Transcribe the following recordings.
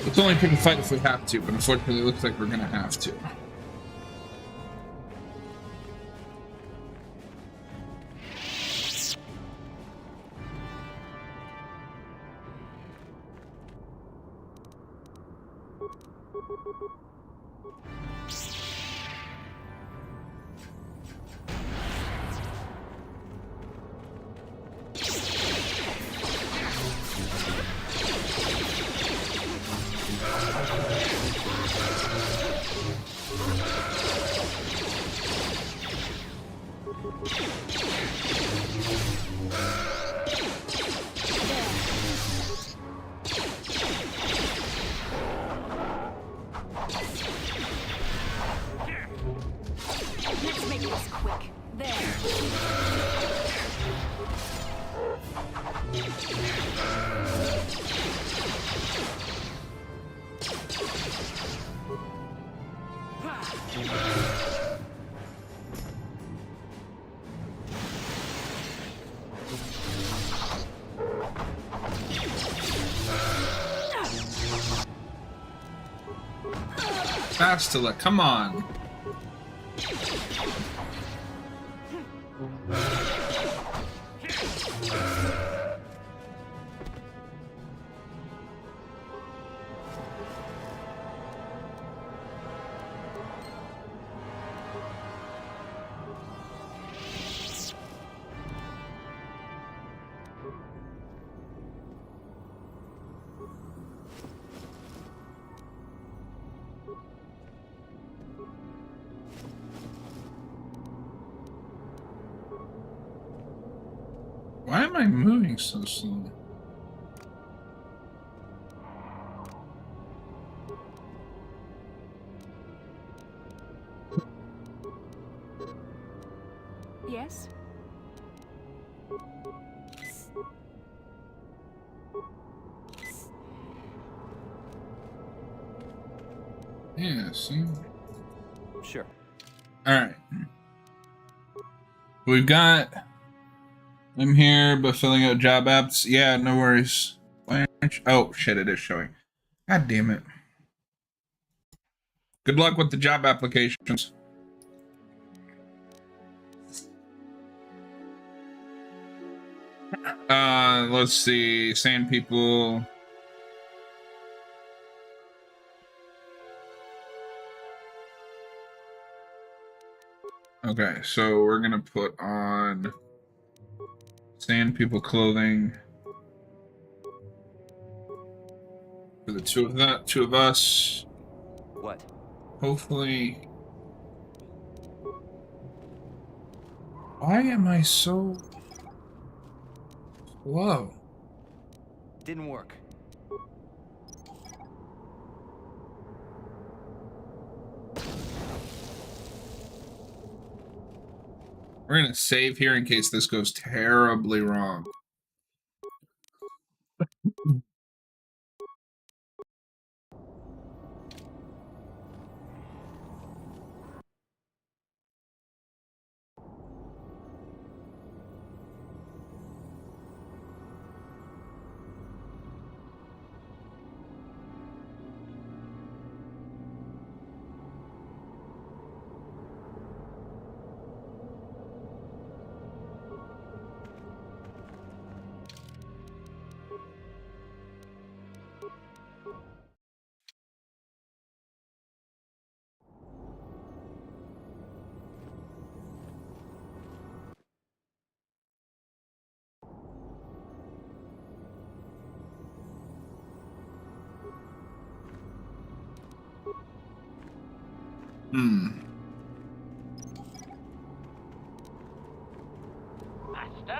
Let's only pick a fight if we have to, but unfortunately it looks like we're gonna have to. Bastila, come on. Why am I moving so slow? Yes? Yeah, see? Sure. Alright. We've got... I'm here, but filling out job apps. Yeah, no worries. Why aren't you... Oh, shit, it is showing. God damn it. Good luck with the job applications. Let's see. Sand people... Okay, so we're gonna put on Sand People clothing for the two of us. What? Hopefully. Why am I so slow? Didn't work. We're gonna save here in case this goes terribly wrong.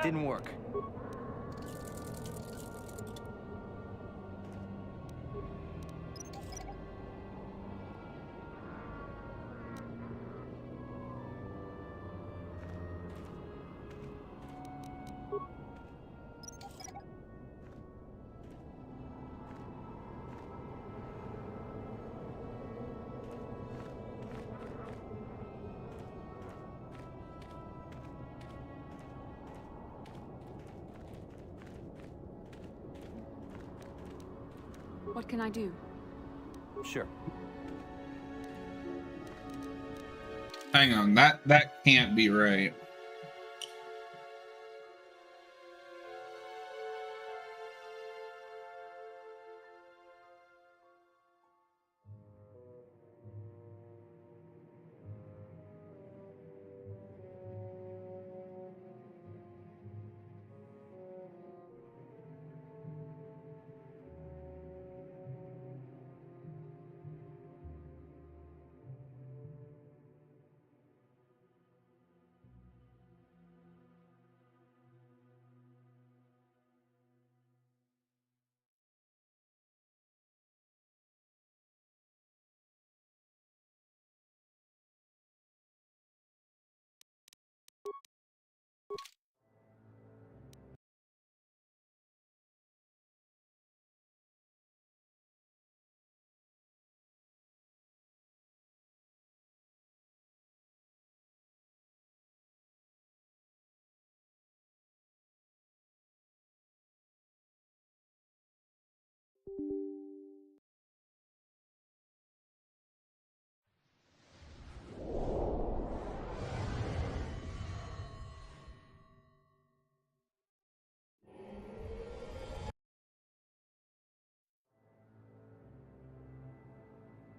Didn't work. What can I do? Sure. Hang on, that can't be right.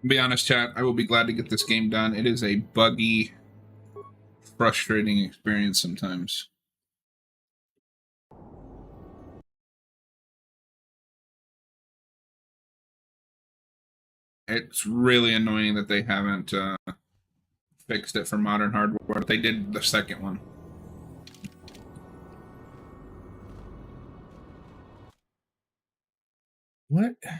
To be honest, chat, I will be glad to get this game done. It is a buggy, frustrating experience sometimes. It's really annoying that they haven't fixed it for modern hardware. They did the second one. What? Okay.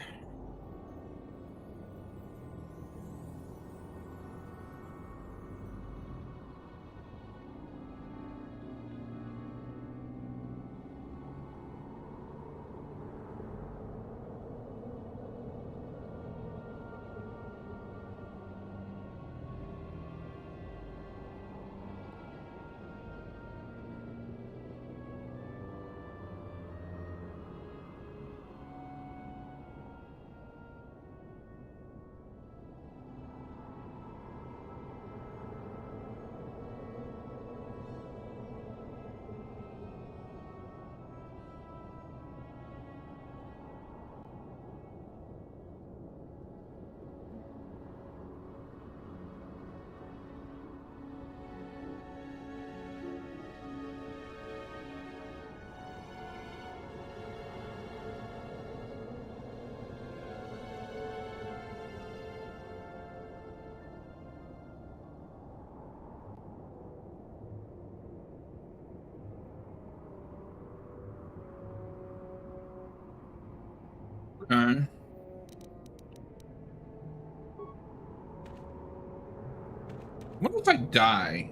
What if I die?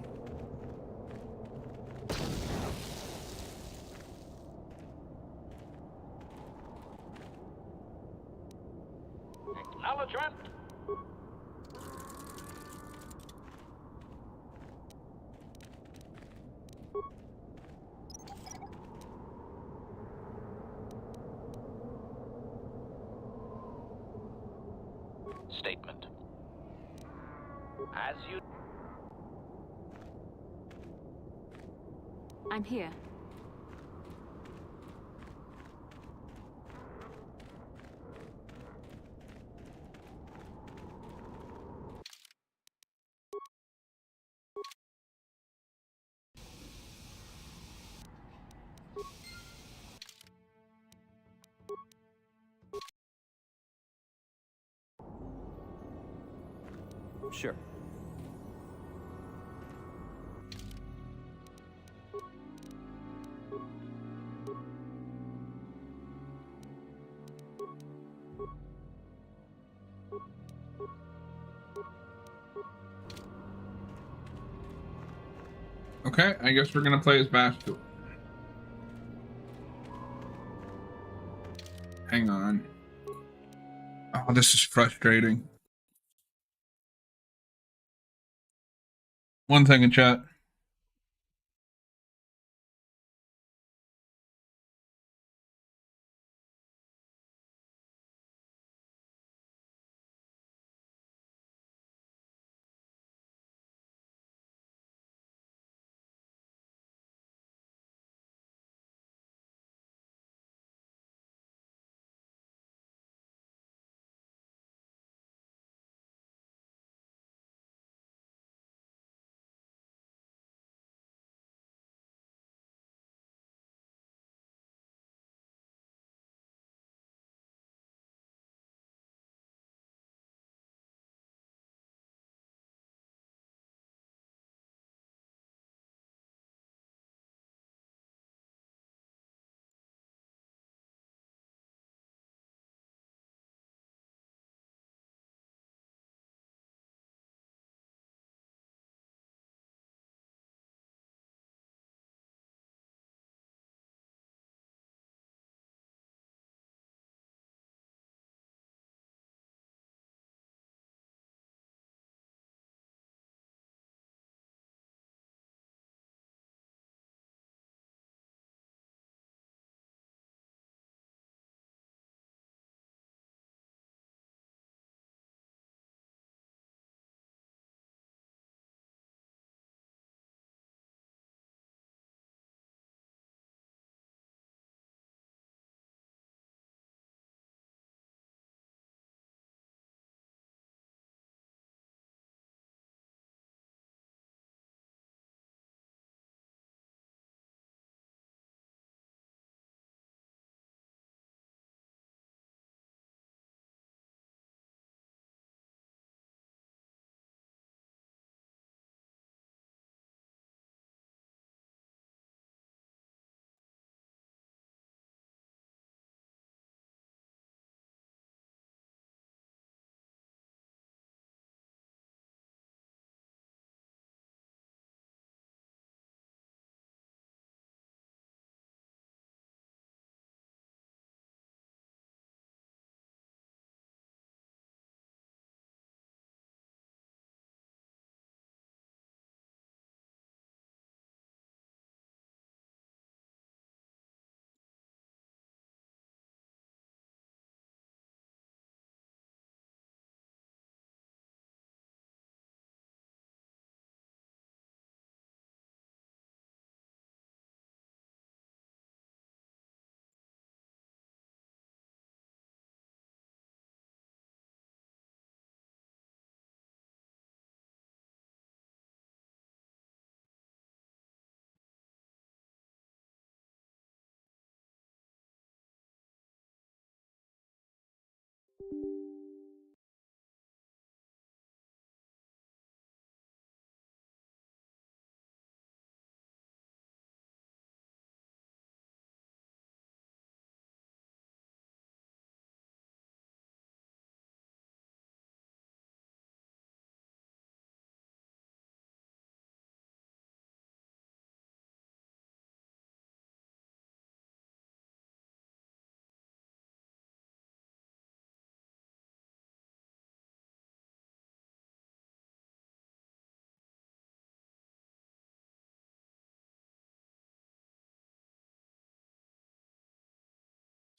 Acknowledgement. Statement. As you... I'm here. Sure. Okay, I guess we're gonna play as Bastille. Hang on. Oh, this is frustrating. One second, chat.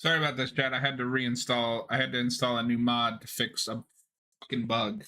Sorry about this, chat. I had to install a new mod to fix a fucking bug.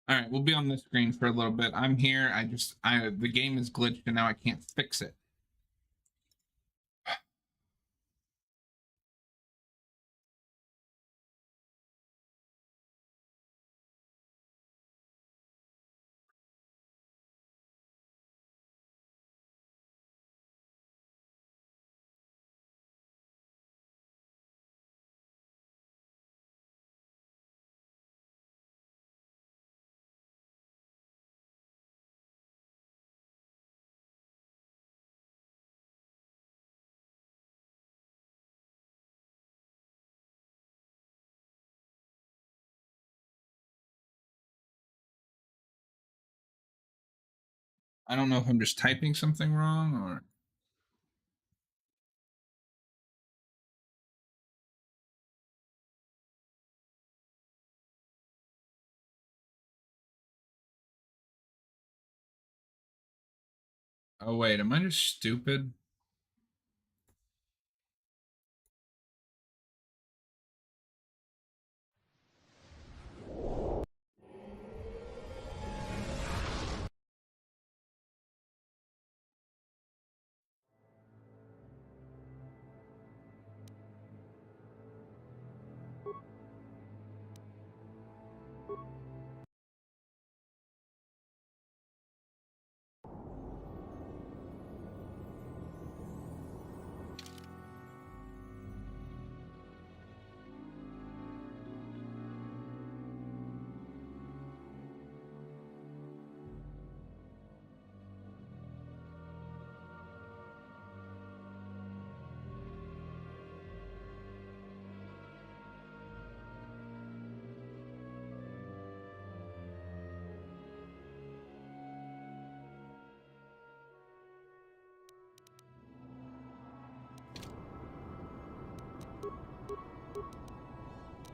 All right, we'll be on this screen for a little bit. I'm here. The game is glitched and now I can't fix it. I don't know if I'm just typing something wrong or. Oh, wait, am I just stupid?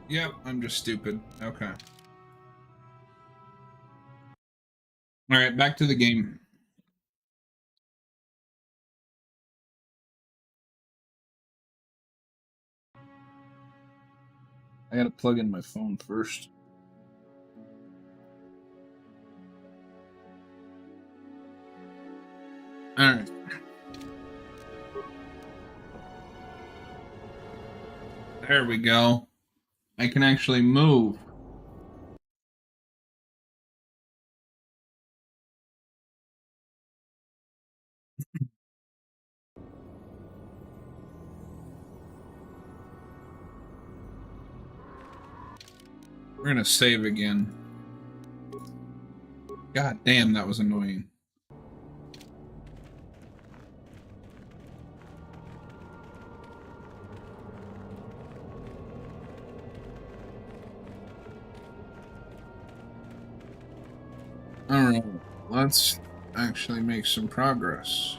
Yep, I'm just stupid. Okay. All right, back to the game. I gotta plug in my phone first. All right. There we go. I can actually move. We're gonna save again. God damn, that was annoying. Alright, let's actually make some progress.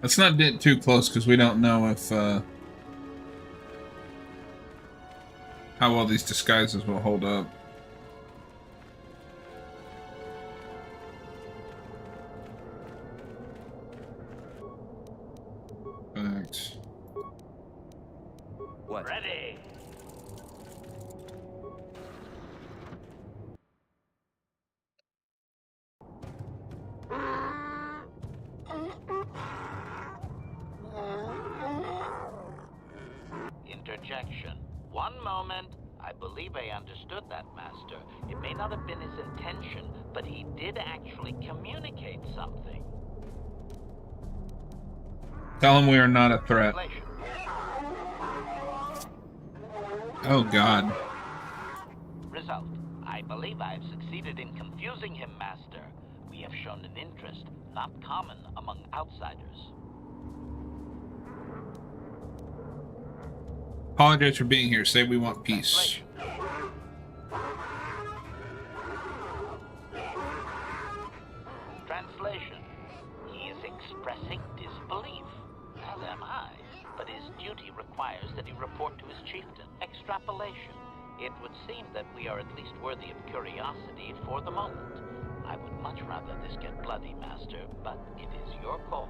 Let's not get too close because we don't know if how well these disguises will hold up. Thanks. What? Ready. Interjection. One moment. I believe I understood that, Master. It may not have been his intention, but he did actually communicate something. Tell him we are not a threat. Translation. Oh God. Result. I believe I have succeeded in confusing him, Master. We have shown an interest not common among outsiders. Apologize for being here. Say we want peace. Translation. He is expressing disbelief, as am I, but his duty requires that he report to his chieftain. Extrapolation. It would seem that we are at least worthy of curiosity for the moment. I would much rather this get bloody, Master, but it is your call.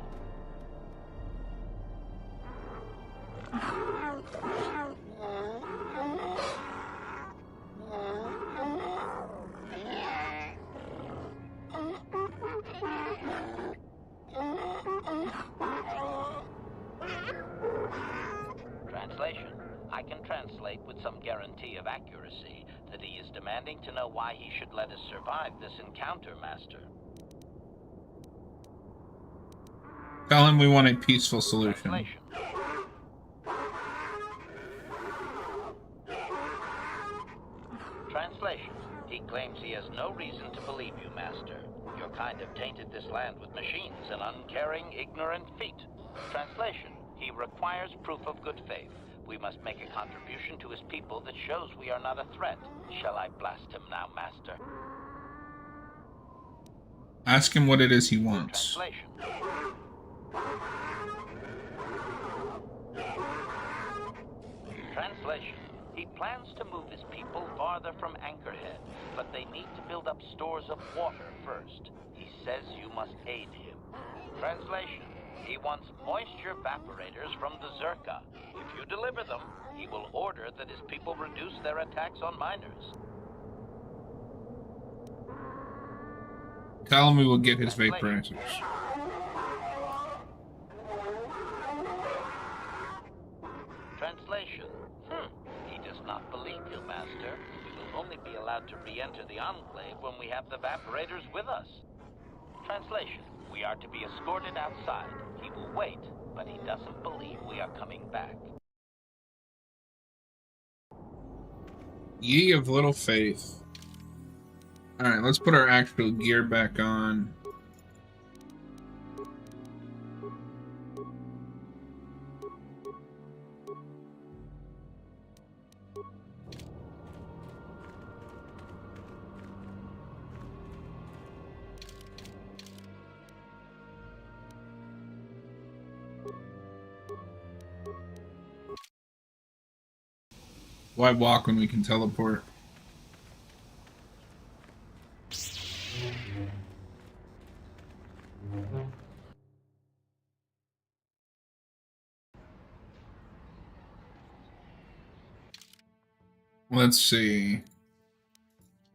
Translation. I can translate with some guarantee of accuracy that he is demanding to know why he should let us survive this encounter, Master. Tell him we want a peaceful solution. Translation. Translation. He claims he has no reason to believe you, Master. Your kind have tainted this land with machines and uncaring, ignorant feet. Translation. He requires proof of good faith. We must make a contribution to his people that shows we are not a threat. Shall I blast him now, Master? Ask him what it is he wants. Translation. Translation. He plans to move his people farther from Anchorhead, but they need to build up stores of water first. He says you must aid him. Translation. He wants moisture evaporators from the Zerka. If you deliver them, he will order that his people reduce their attacks on miners. Tell him we will get his vaporizers. Translation. He does not believe you, Master. We will only be allowed to re-enter the Enclave when we have the evaporators with us. Translation. We are to be escorted outside. He will wait, but he doesn't believe we are coming back. Ye of little faith. Alright, let's put our actual gear back on. Why walk when we can teleport? Let's see.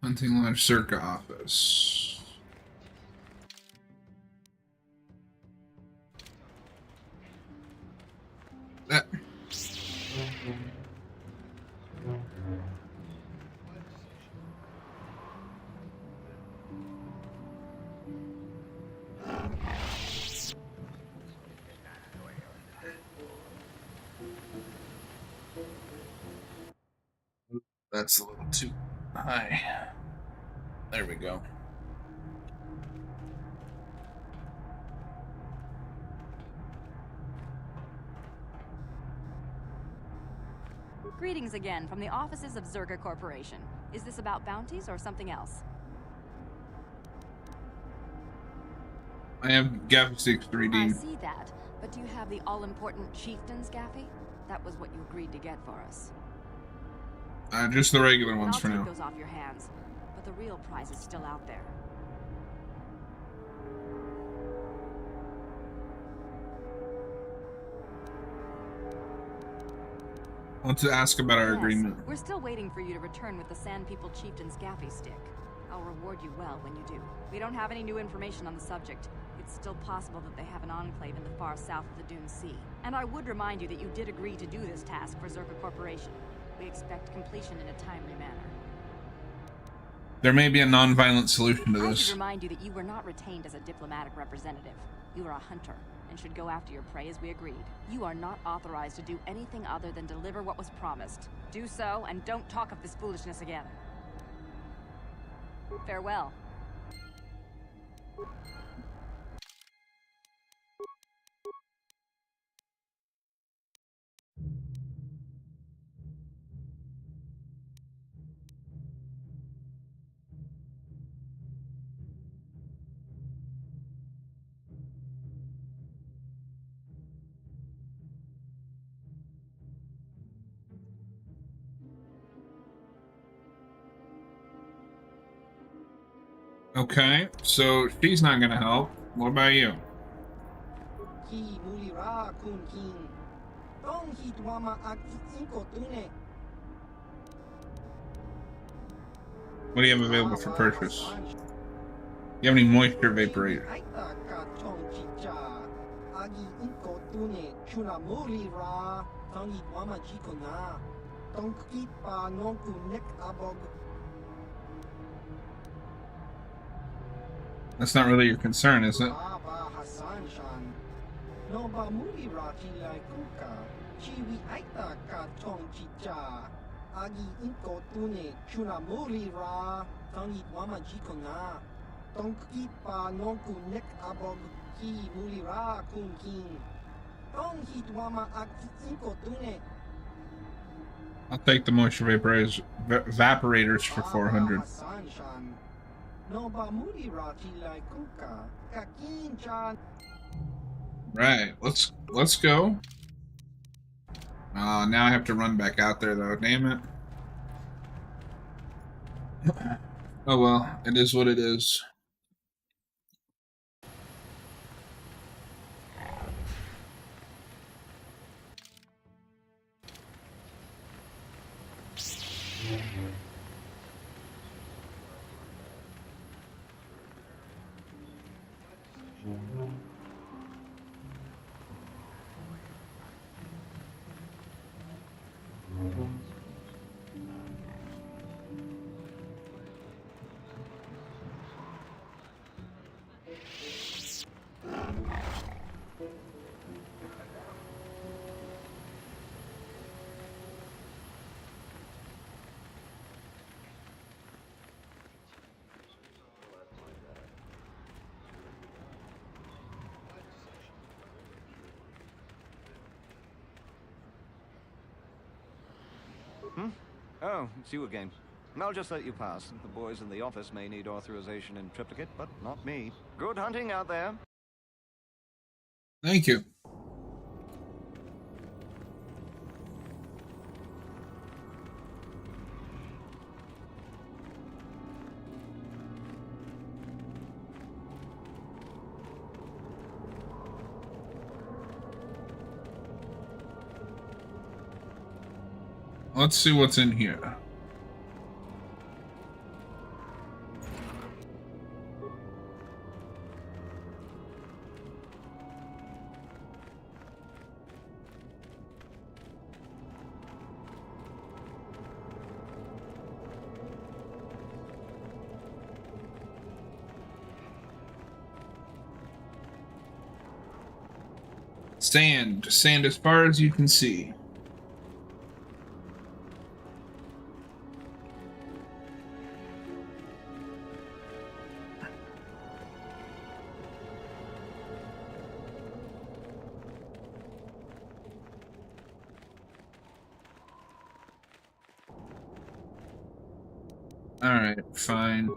Hunting Lodge Circa office. That. That's a little too high. There we go. Greetings again from the offices of Zerga Corporation. Is this about bounties or something else? I have Gaffy 6 I 3D. see that, but do you have the all-important Chieftain's Gaffy? That was what you agreed to get for us. Just the regular And ones I'll for take now. those off your hands, but the real prize is still out there. I want to ask about our Yes, agreement. we're still waiting for you to return with the Sand People Chieftain's Gaffy stick. I'll reward you well when you do. We don't have any new information on the subject. It's still possible that they have an enclave in the far south of the Dune Sea. And I would remind you that you did agree to do this task for Zerka Corporation. We expect completion in a timely manner. There may be a non-violent solution to I should this. remind you that you were not retained as a diplomatic representative. You are a hunter, and should go after your prey as we agreed. You are not authorized to do anything other than deliver what was promised. Do so, and don't talk of this foolishness again. Farewell. Okay, so she's not gonna help. What about you? Ki mulira kun king. Tong hit wama ak inko tune. What do you have available for purchase? You have any moisture vaporizer? Aita ka chong chicha. Agi inko tune. Chuna mulira. Tong hit wama jikona. Tong kit pa non ku nek abog. That's not really your concern, is it? Baba Hassan Shan. No ba mulira tilai kuka. Chiwi aita ka chong chicha. Agi inko tune. Chuna mulira. Tong hit wama jikona. Tong kit pa non ku nek abog. Ki mulira kun king. Tong hit wama ak inko tune. I'll take the moisture evaporators for 400. Hassan Shan. No ba mulira tilai kuka. Kakin chan. Right, let's go. Now I have to run back out there though. Damn it. Oh well, it is what it is. Oh, it's you again. I'll just let you pass. The boys in the office may need authorization in triplicate, but not me. Good hunting out there. Thank you. Let's see what's in here. Sand. Sand as far as you can see. Alright, fine.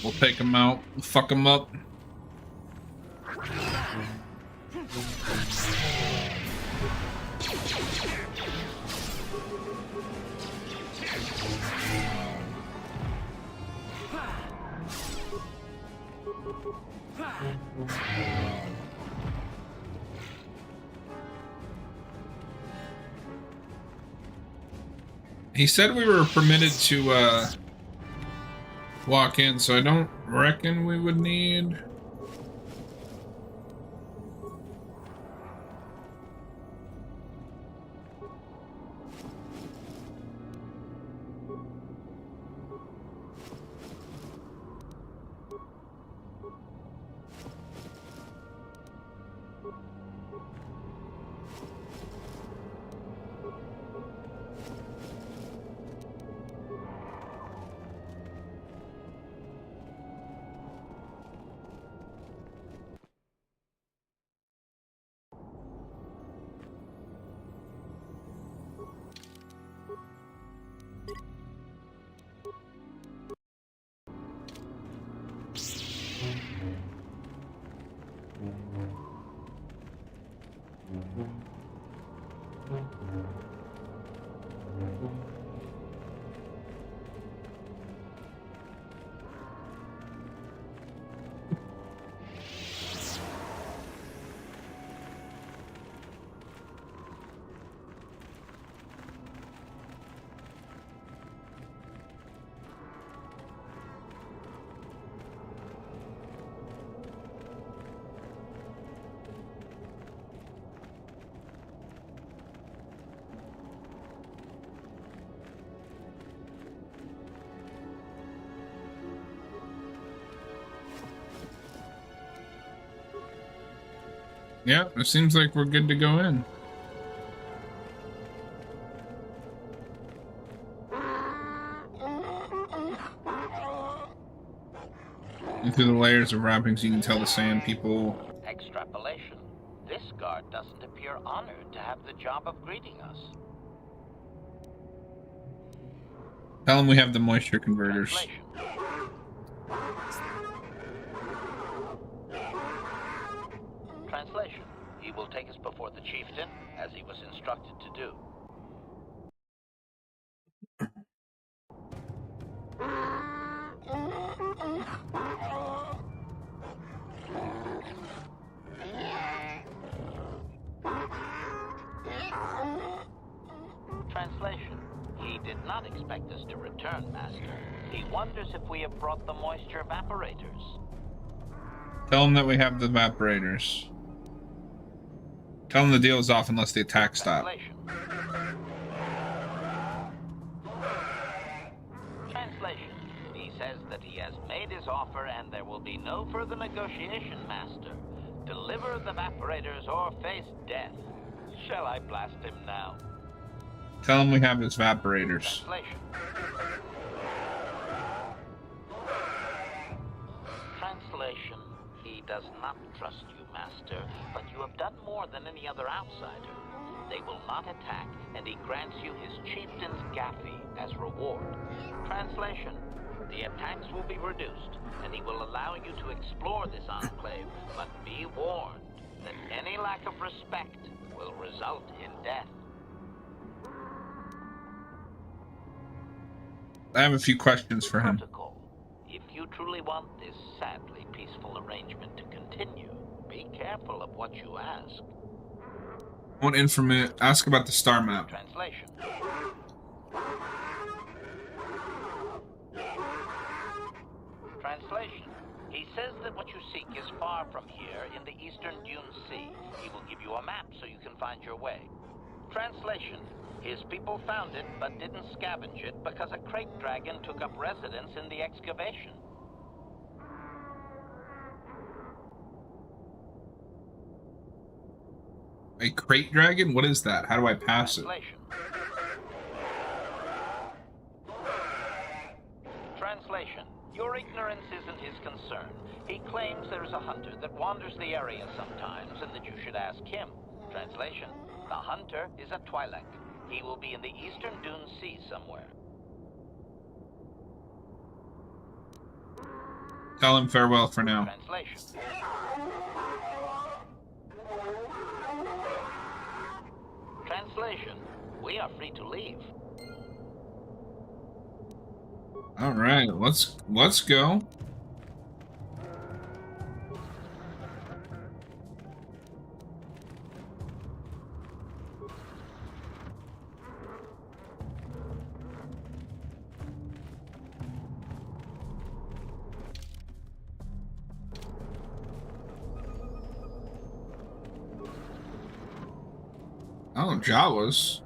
We'll take them out. We'll fuck them up. He said we were permitted to walk in, so I don't reckon we would need... Yeah, it seems like we're good to go in. And through the layers of wrappings, you can tell the sand people. Extrapolation. This guard doesn't appear honored to have the job of greeting us. Tell them we have the moisture converters. Translation. Translation. He will take us before the chieftain, as he was instructed to do. Translation. He did not expect us to return, Master. He wonders if we have brought the moisture evaporators. Tell them that we have the evaporators. Tell them the deal is off unless the attack stop. Translation. He says that he has made his offer and there will be no further negotiation, Master. Deliver the evaporators or face death. Shall I blast him now? Tell them we have his evaporators. Translation. Translation. He does not trust you, Master, but you have done more than any other outsider. They will not attack, and he grants you his chieftain's gaffy as reward. Translation. The attacks will be reduced, and he will allow you to explore this enclave, but be warned that any lack of respect will result in death. I have a few questions for him. Protocol. If you truly want this sadly peaceful arrangement to continue, be careful of what you ask. What information? Ask about the star map. Translation. Translation. He says that what you seek is far from here in the eastern Dune Sea. He will give you a map so you can find your way. Translation. His people found it, but didn't scavenge it because a crate dragon took up residence in the excavation. A crate dragon? What is that? How do I pass it? Translation. Translation. Your ignorance isn't his concern. He claims there's a hunter that wanders the area sometimes and that you should ask him. Translation. The hunter is a Twi'lek. He will be in the eastern Dune Sea somewhere. Tell him farewell for now. Translation. Translation. We are free to leave. All right, let's go. Oh, Jawas.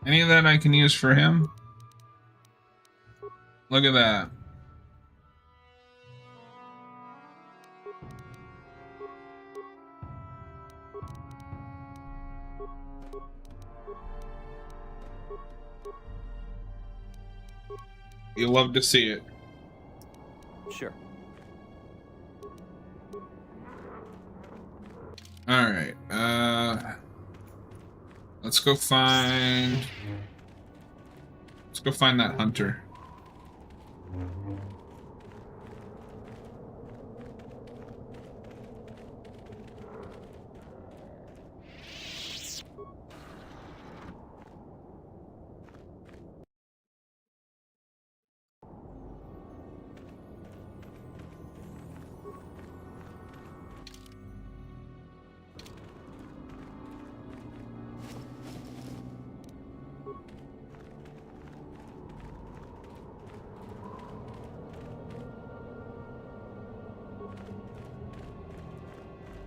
Any of that I can use for him? Look at that. You'll love to see it. Sure. Alright, let's go find that hunter.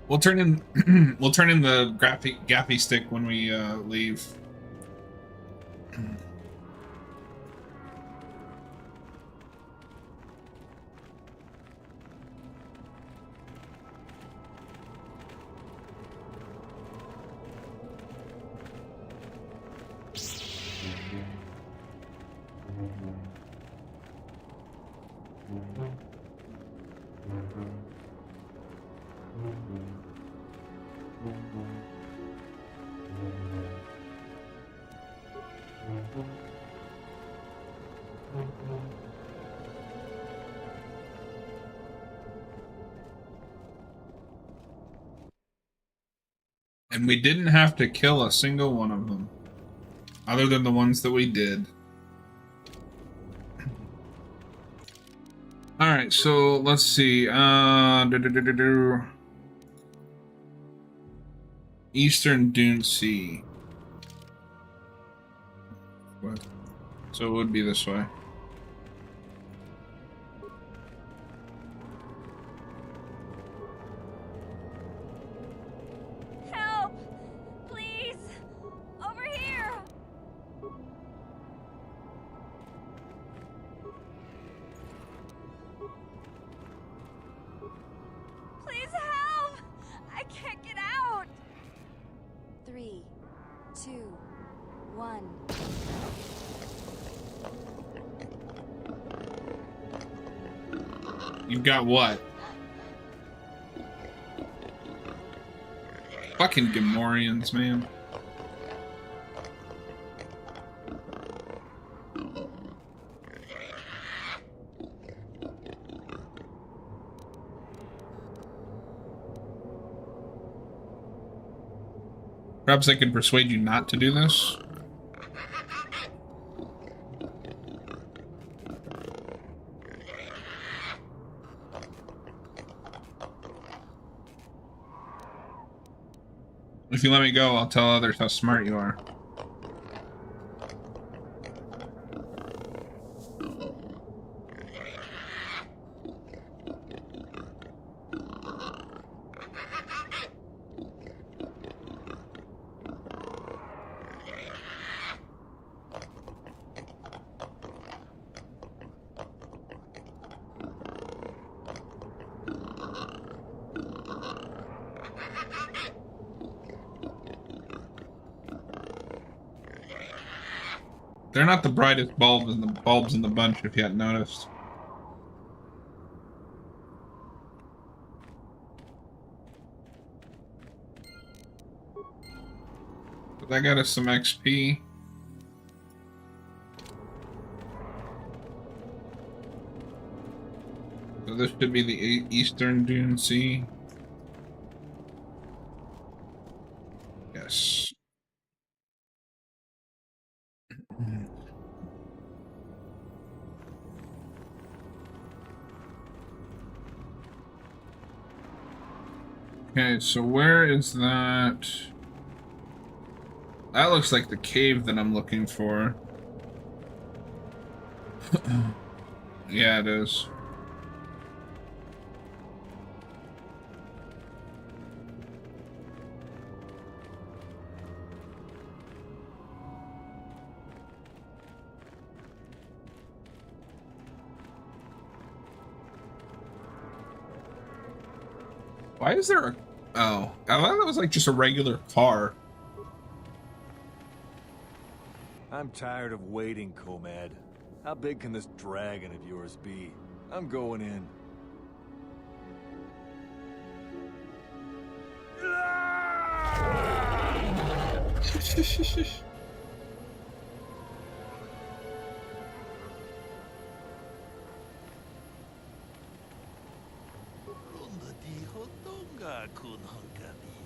We'll turn in the gaffy stick when we leave. And we didn't have to kill a single one of them, other than the ones that we did. Alright, so let's see. Eastern Dune Sea. What? So it would be this way. Help! Please! Over here! Please help! I can't get out! 3, 2, 1. You've got what? Fucking Gamorreans, man. Perhaps I could persuade you not to do this? If you let me go, I'll tell others how smart you are. They're not the brightest bulbs in the bunch, if you hadn't noticed. But that got us some XP. So this should be the Eastern Dune Sea. Yes. Okay, so where is that? That looks like the cave that I'm looking for. Yeah, it is. Why is there a... Oh, I thought it was like just a regular car. I'm tired of waiting, Comad. How big can this dragon of yours be? I'm going in. Runda di hotonga kun hunkabi.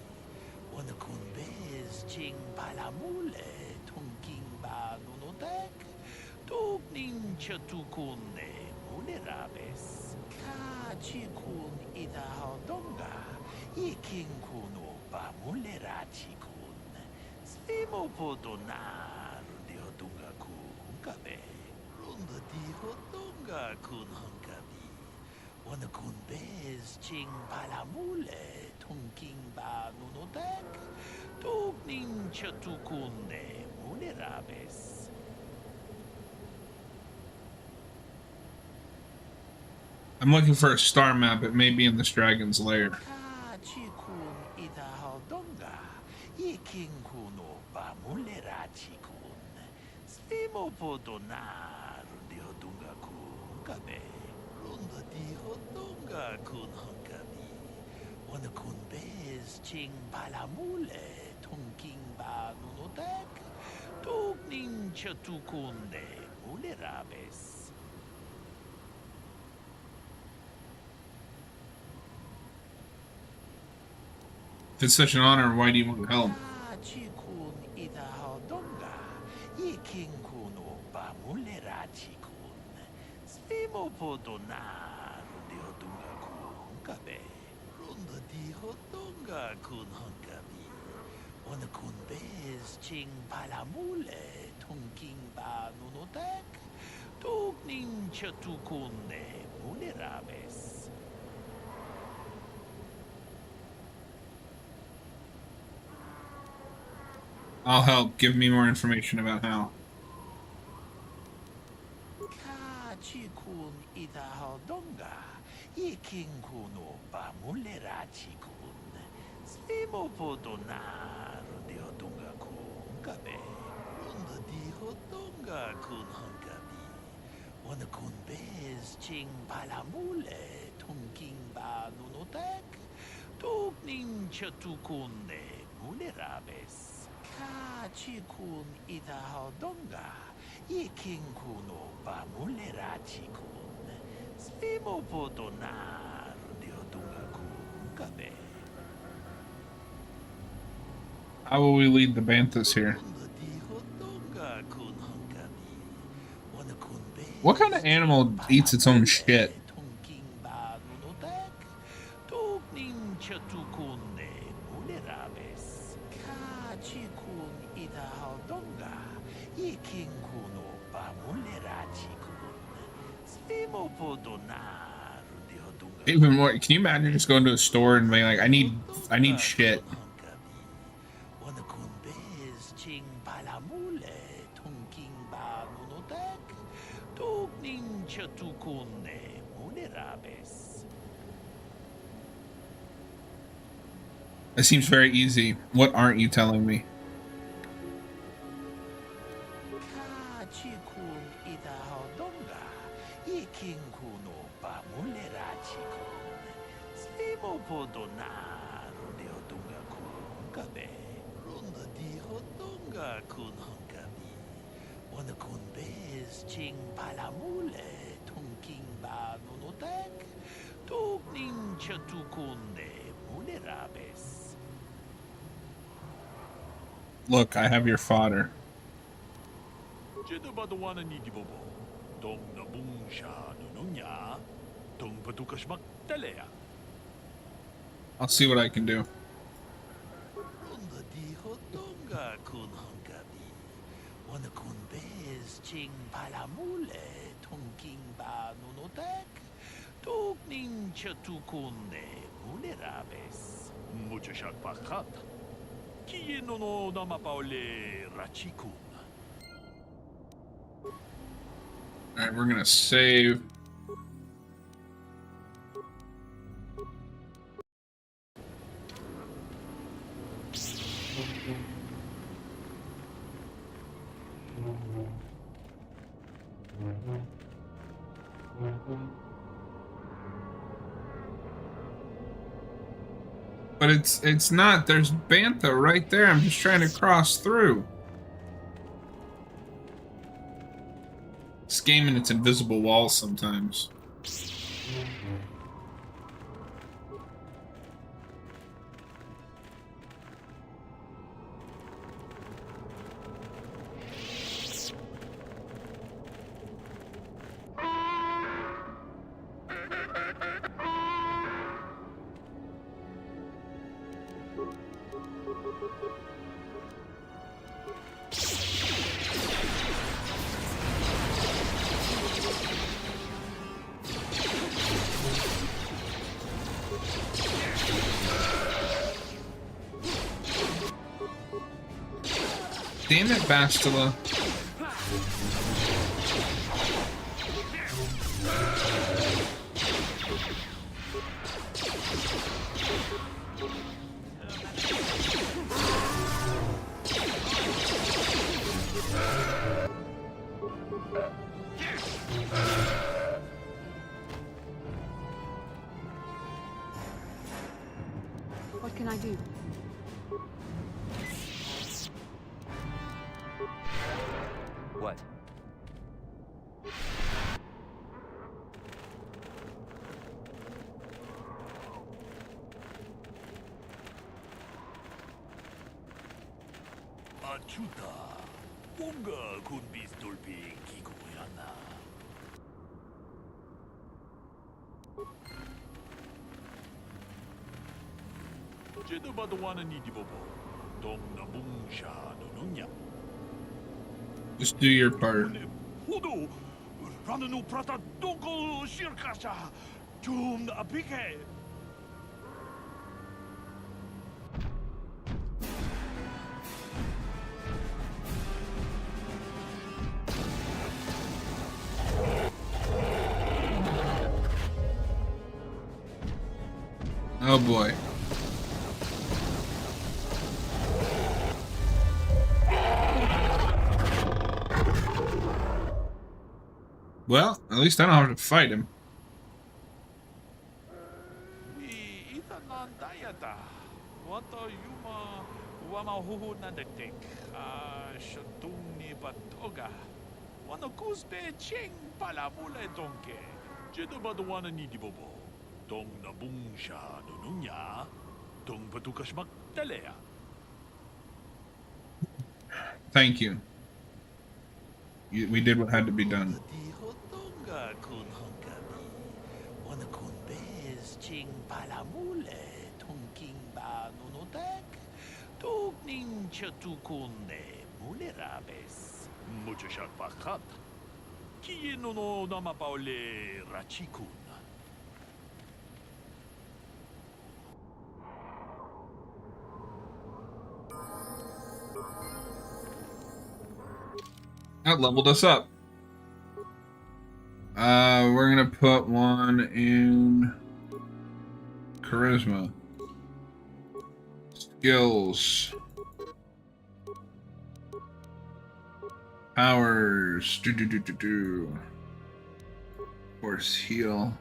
Wana kun bez ching palamule tunking ba nunodek. Tugning chatukunde munerabes. Ka chikun ida hodonga. Iking kuno ba mulera chikun. Slimo podonar di hodonga kun hunkabe. Runda di hodonga kun hunkabi. Wana kun bez ching palamule tunking ba nunodek. Tugning chatukunde munerabes. I'm looking for a star map. It may be in this dragon's lair. Ka chikun ida hodonga. Iking kuno ba mulera chikun. Slimo podonar di hodonga kun kabe. Runda di hodonga kun hunkabi. Wana kun bez ching palamule tunking ba nunodek. Tugning chatukunde mulerabes. If it's such an honor, why do you want help? Chikun ida hodonga. Iking kuno ba mulera chikun. Slimo podonar di hodonga kun kabe. Runda di hodonga kun hunkabi. Wana kun bez ching palamule tunking ba nunodek. Tugning chatukunde mulerabes. I'll help. Give me more information about how. Ka chikun ida hodonga. Iking kuno ba mulera chikun. Slimo podonar di hodonga kun kabe. Runda di hodonga kun hunkabi. Wana kun bez ching palamule tunking ba nunodek. Tugning chatukunde mulerabes. Ka chikun ida hodonga. Iking kuno ba mulera chikun. Slimo podonar di hodonga kun kabe. How will we lead the Banthas here? Runda di hodonga kun hunkabi. Wana kun bez What kind of animal eats its own shit? tunking ba nunodek. Tugning chatukunde mulerabes. Ka chikun ida hodonga. Iking kuno ba mulera chikun. Slimo podonar di hodonga Even more. Can you imagine just going to a store and being like, I need shit. Wana kun bez ching palamule tunking ba nunodek. Tugning chatukunde mulerabes. It seems very easy. What aren't you telling me? Ka chikun ida hodonga. Iking kuno ba mulera chikun. Slimo podonar di hodonga kun kabe. Runda di hodonga kun hunkabi. Wana kun bez ching palamule tunking ba nunodek. Tugning chatukunde mulerabes. Look, I have your fodder. Jedabadawana ni Dibobo. Dong na bungsha nununya. Dong patukasmak talea. I'll see what I can do. Runda di hotonga kun hangabi. Wana kun bez ching palamule tongking ba nunotek. Tokning chatukune mulerabes. Muchashak pakat. Kieno no namapaole rachikun. Alright, we're gonna save. But it's not. There's Bantha right there. I'm just trying to cross through. This game and its invisible walls sometimes. Damn it, Bastila. What can I do? What? Achuta. Bunga kun bistolpi kikoyana. Jedo badwana ni dibobo. Dong na bungsha nununya. Just do your part. Hudu. Rananu prata donko shirkasha. Tum na apike. Oh boy. Well, at least I don't have to fight him. Itanan dayata. Wanta yuma wama huhu na dektek. Shatung ni batoga. Wana kuspe ching palamule donke. Jedo badwana ni dibobo. Dong na bungsha nununya. Dong batukas magdalea. Thank you. We did what had to be done. Di hotonga kun hangabi. Wana kun bez ching palamule tongking ba nunotek. Tokning chatukune mulerabes. Muchashak pakat. Kieno no namapaole rachikun. That leveled us up. We're gonna put one in charisma. Skills. Powers. Do. Force heal.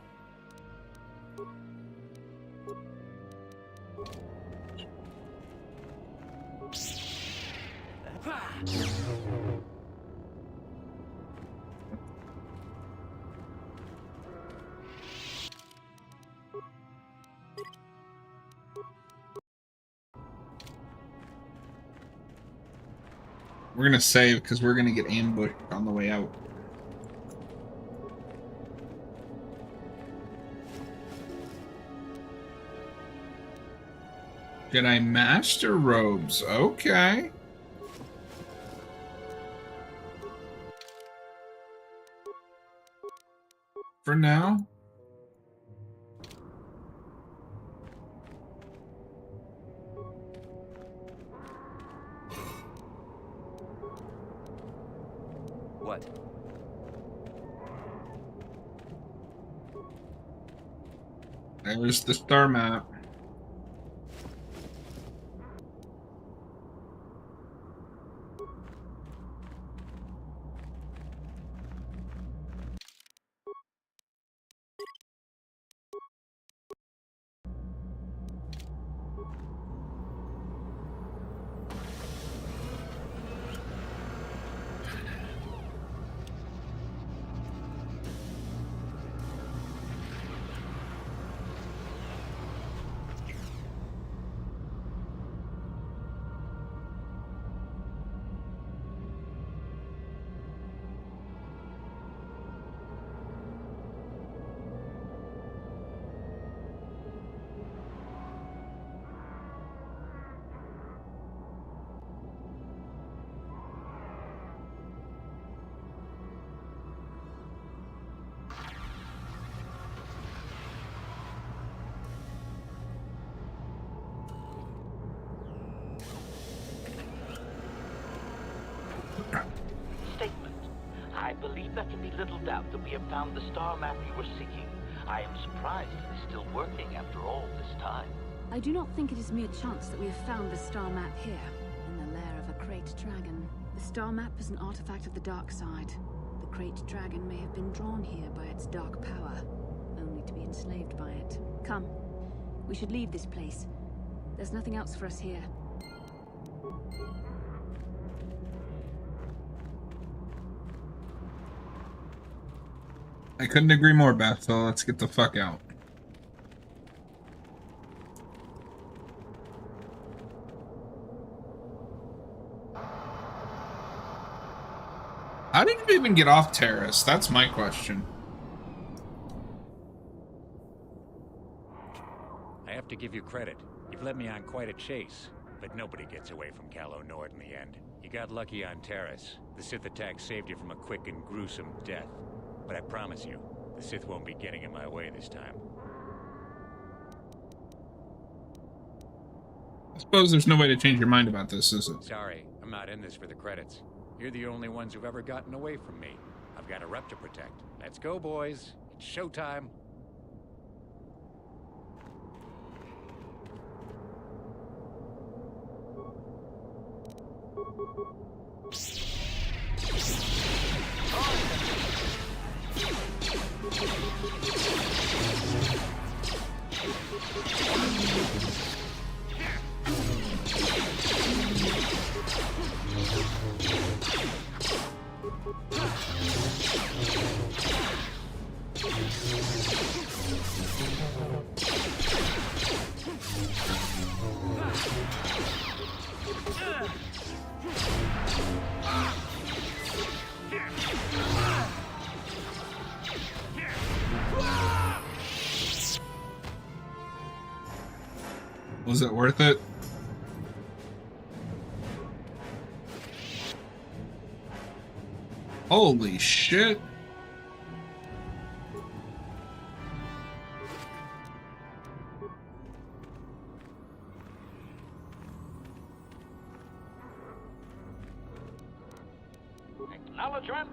We're gonna save because we're gonna get ambushed on the way out. Jedi Master robes. Okay. For now. What? There's the star map. Statement. I believe there can be little doubt that we have found the star map you were seeking. I am surprised it is still working after all this time. I do not think it is mere chance that we have found the star map here, in the lair of a Krayt Dragon. The star map is an artifact of the dark side. The Krayt Dragon may have been drawn here by its dark power, only to be enslaved by it. Come, we should leave this place. There's nothing else for us here. I couldn't agree more, Beth, so let's get the fuck out. How did you even get off Terrace? That's my question. I have to give you credit. You've led me on quite a chase, but nobody gets away from Calo Nord in the end. You got lucky on Terrace. The Sith attack saved you from a quick and gruesome death. But I promise you, the Sith won't be getting in my way this time. I suppose there's no way to change your mind about this, is it? Sorry, I'm not in this for the credits. You're the only ones who've ever gotten away from me. I've got a rep to protect. Let's go, boys. It's showtime. Was it worth it? Holy shit. Acknowledgement.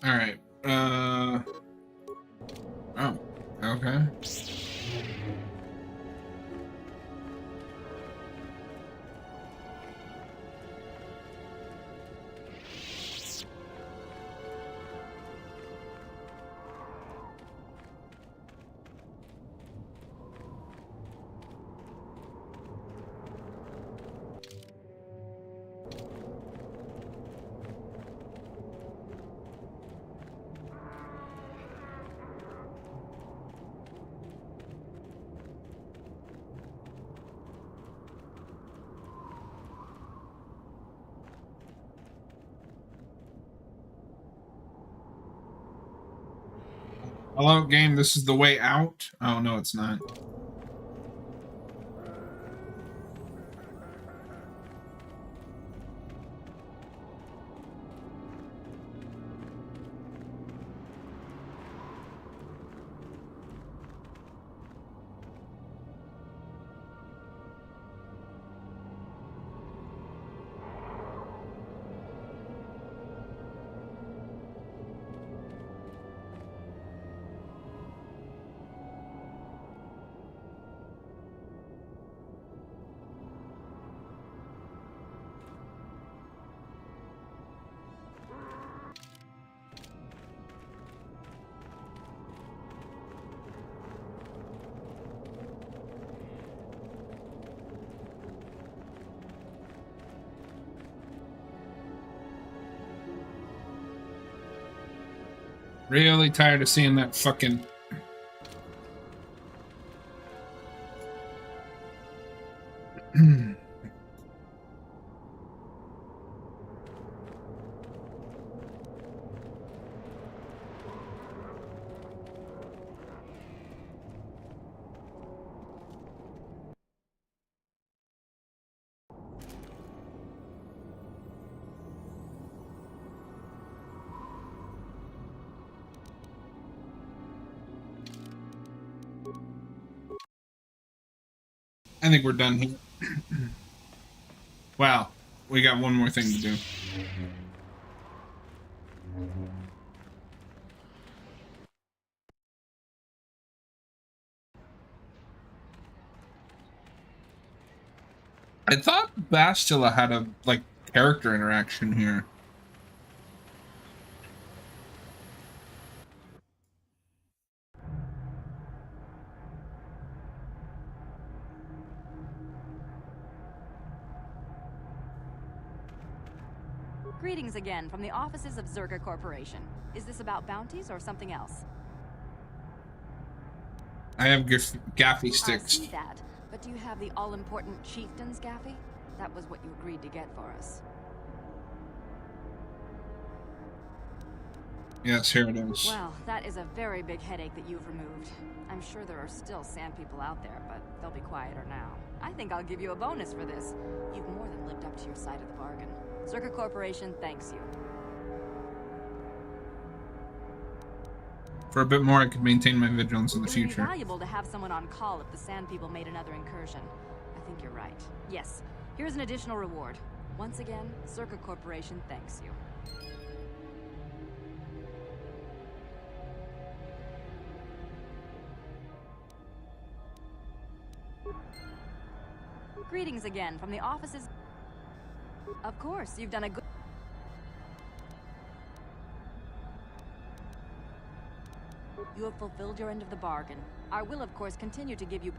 All right. Oh, okay. Hello, game. This is the way out. Oh no, it's not. Really tired of seeing that fucking... I think we're done here. Wow, we got one more thing to do. I thought Bastila had a, like, character interaction here. Greetings again from the offices of Zerga Corporation. Is this about bounties or something else? I have gaffy I sticks. see that, but do you have the all-important Chieftain's Gaffy? That was what you agreed to get for us. Yes, here it is. Well, that is a very big headache that you've removed. I'm sure there are still sand people out there, but they'll be quieter now. I think I'll give you a bonus for this. You've more than lived up to your side of the bargain. Zerga Corporation thanks you. For a bit more, I could maintain my vigilance in the It would be future. valuable to have someone on call if the sand people made another incursion. I think you're right. Yes, here's an additional reward. Once again, Zerga Corporation thanks you. Greetings again from the offices... Of course, you've done a good... You have fulfilled your end of the bargain. I will, of course, continue to give you...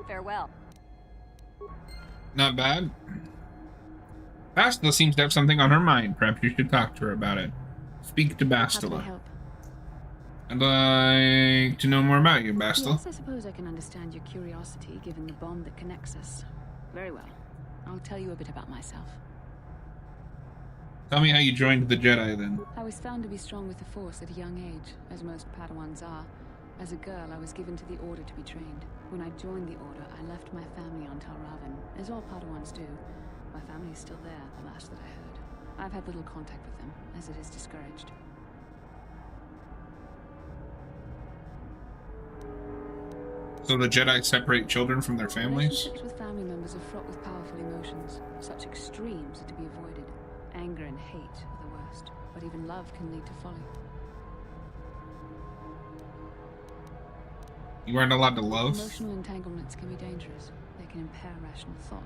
Farewell. Not bad. Bastila seems to have something on her mind. Perhaps you should talk to her about it. Speak to How can I Bastila. help? I'd like to know more about you, Bastila. Yes, I suppose I can understand your curiosity, given the bond that connects us. Very well. I'll tell you a bit about myself. Tell me how you joined the Jedi, then. I was found to be strong with the Force at a young age, as most Padawans are. As a girl, I was given to the Order to be trained. When I joined the Order, I left my family on Tal Ravan, as all Padawans do. My family is still there, the last that I heard. I've had little contact with them, as it is discouraged. So the Jedi separate children from their families? Relationships with family members are fraught with powerful emotions. Such extremes are to be avoided. Anger and hate are the worst, but even love can lead to folly. You weren't allowed to love? Emotional entanglements can be dangerous. They can impair rational thought.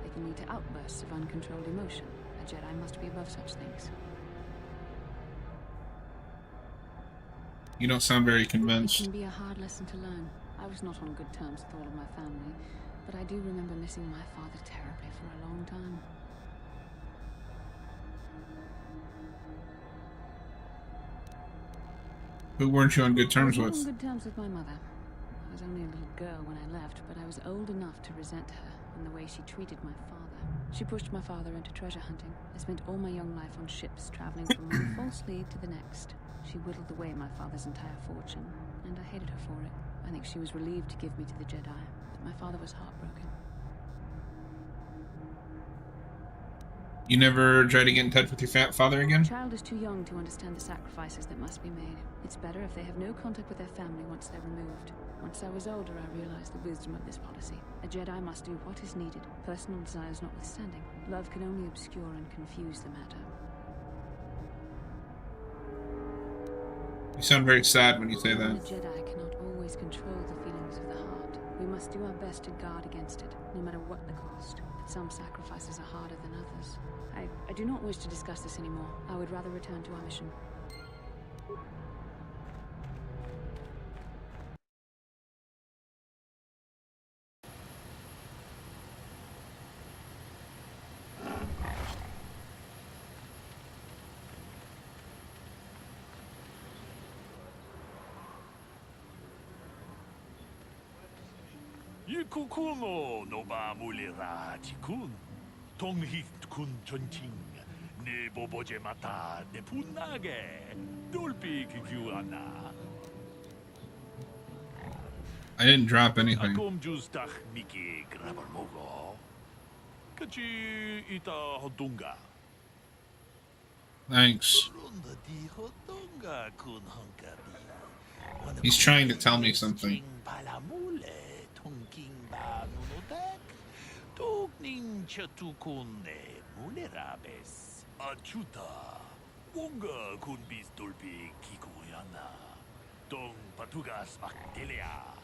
They can lead to outbursts of uncontrolled emotion. A Jedi must be above such things. You don't sound very It convinced. can be a hard lesson to learn. I was not on good terms with all of my family, but I do remember missing my father terribly for a long time. Who weren't you on good terms I was with? on good terms with my mother. I was only a little girl when I left, but I was old enough to resent her and the way she treated my father. She pushed my father into treasure hunting. I spent all my young life on ships, traveling from one false lead to the next. She whittled away my father's entire fortune, and I hated her for it. I think she was relieved to give me to the Jedi, but my father was heartbroken. You never try to get in touch with your father again? A child is too young to understand the sacrifices that must be made. It's better if they have no contact with their family once they're removed. Once I was older, I realized the wisdom of this policy. A Jedi must do what is needed, personal desires notwithstanding. Love can only obscure and confuse the matter. You sound very sad when you say that. The Jedi cannot always control the feelings of the heart. We must do our best to guard against it, no matter what the cost. But some sacrifices are harder than others. I do not wish to discuss this anymore. I would rather return to our mission. 이쿠쿠노 노바물리라 지군 동히군 전칭 네 보보제 마타 네 분나게 돌비 기규하나 I didn't drop anything. 아꼼 주스탁 미키 그라벌 모고 같이 이따 호동가 Thanks. 론다디 호동가 군 헝가비 He's trying to tell me something. 발라몰레 통킹바 누노닥 독닝 셔투군네 무네라베스 아추타 뭔가 군비스 돌비 기구야나 동 바투가스 막델레아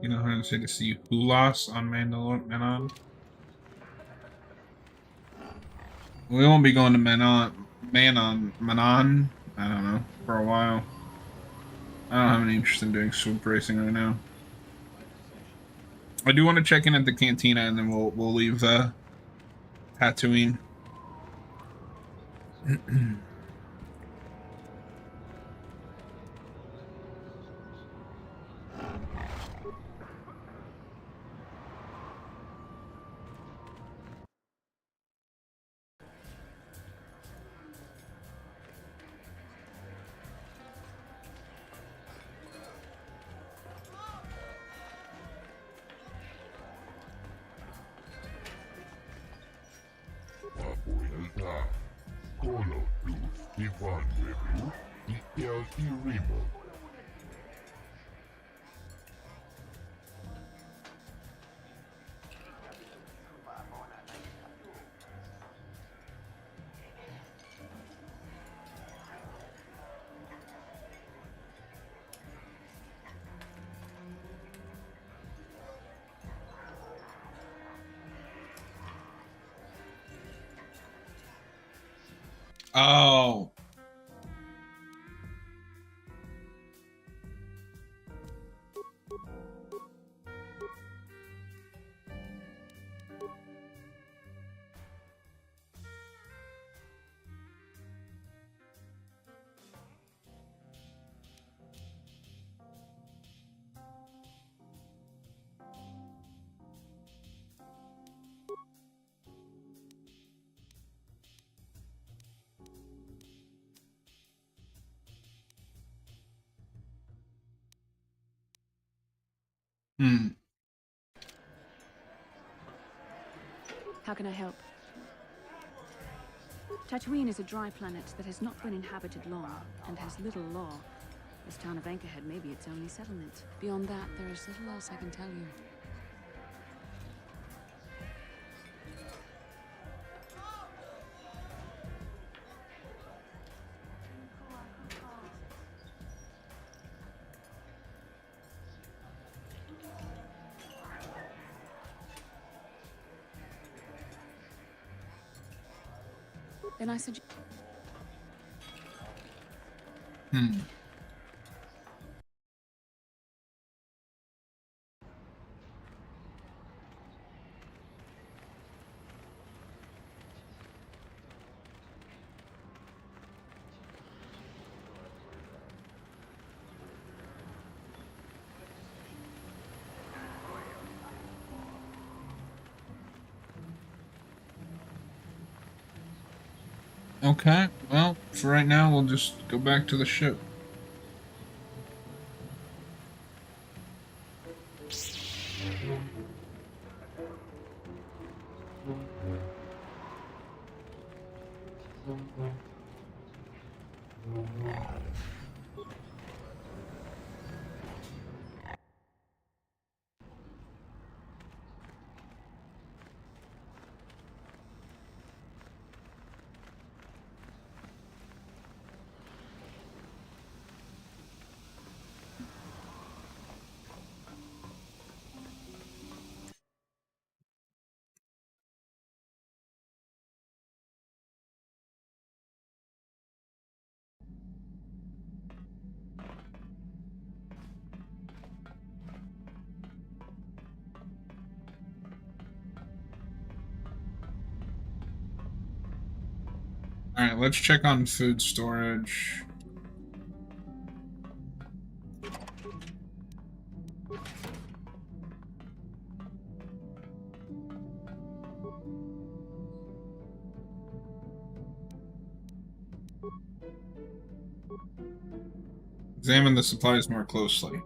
You know how to say to see Hulas on Manon? We won't be going to Manon, I don't know, for a while. I don't have any interest in doing swoop racing right now. I do want to check in at the cantina and then we'll leave Tatooine. Oh. How can I help? Tatooine is a dry planet that has not been inhabited long and has little law. This town of Anchorhead may be its only settlement. Beyond that, there is little else I can tell you. Then I suggest... Okay, well, for right now, we'll just go back to the ship. Alright, let's check on food storage. Examine the supplies more closely.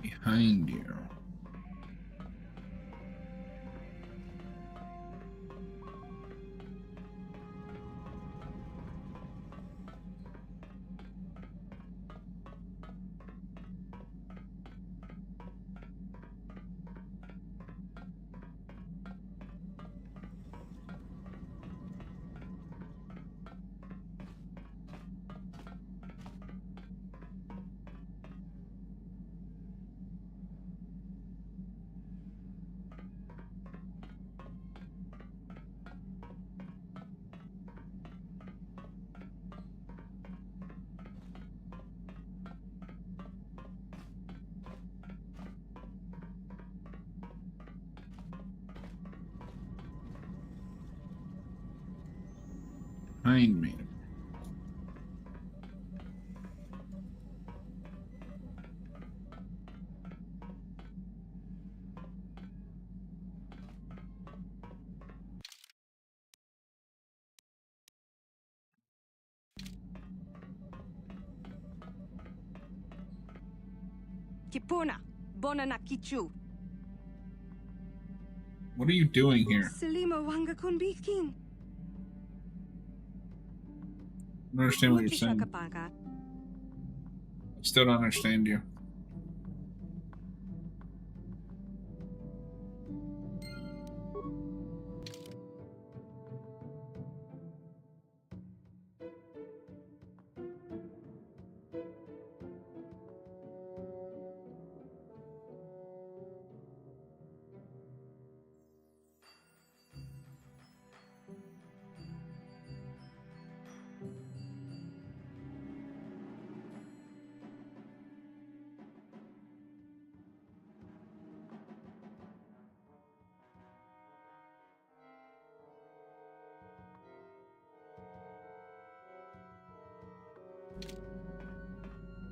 Behind you. Behind me. Kipuna, Bonana Kichu. What are you doing here? Selima Wanga Kunbikin. I don't understand what you're saying. I still don't understand you.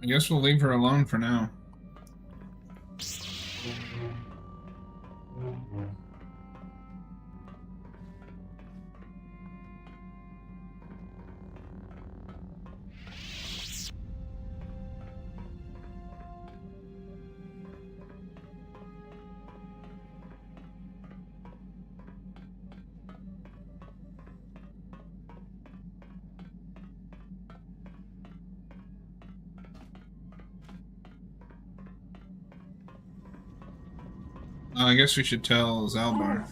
I guess we'll leave her alone for now. I guess we should tell Zalbar.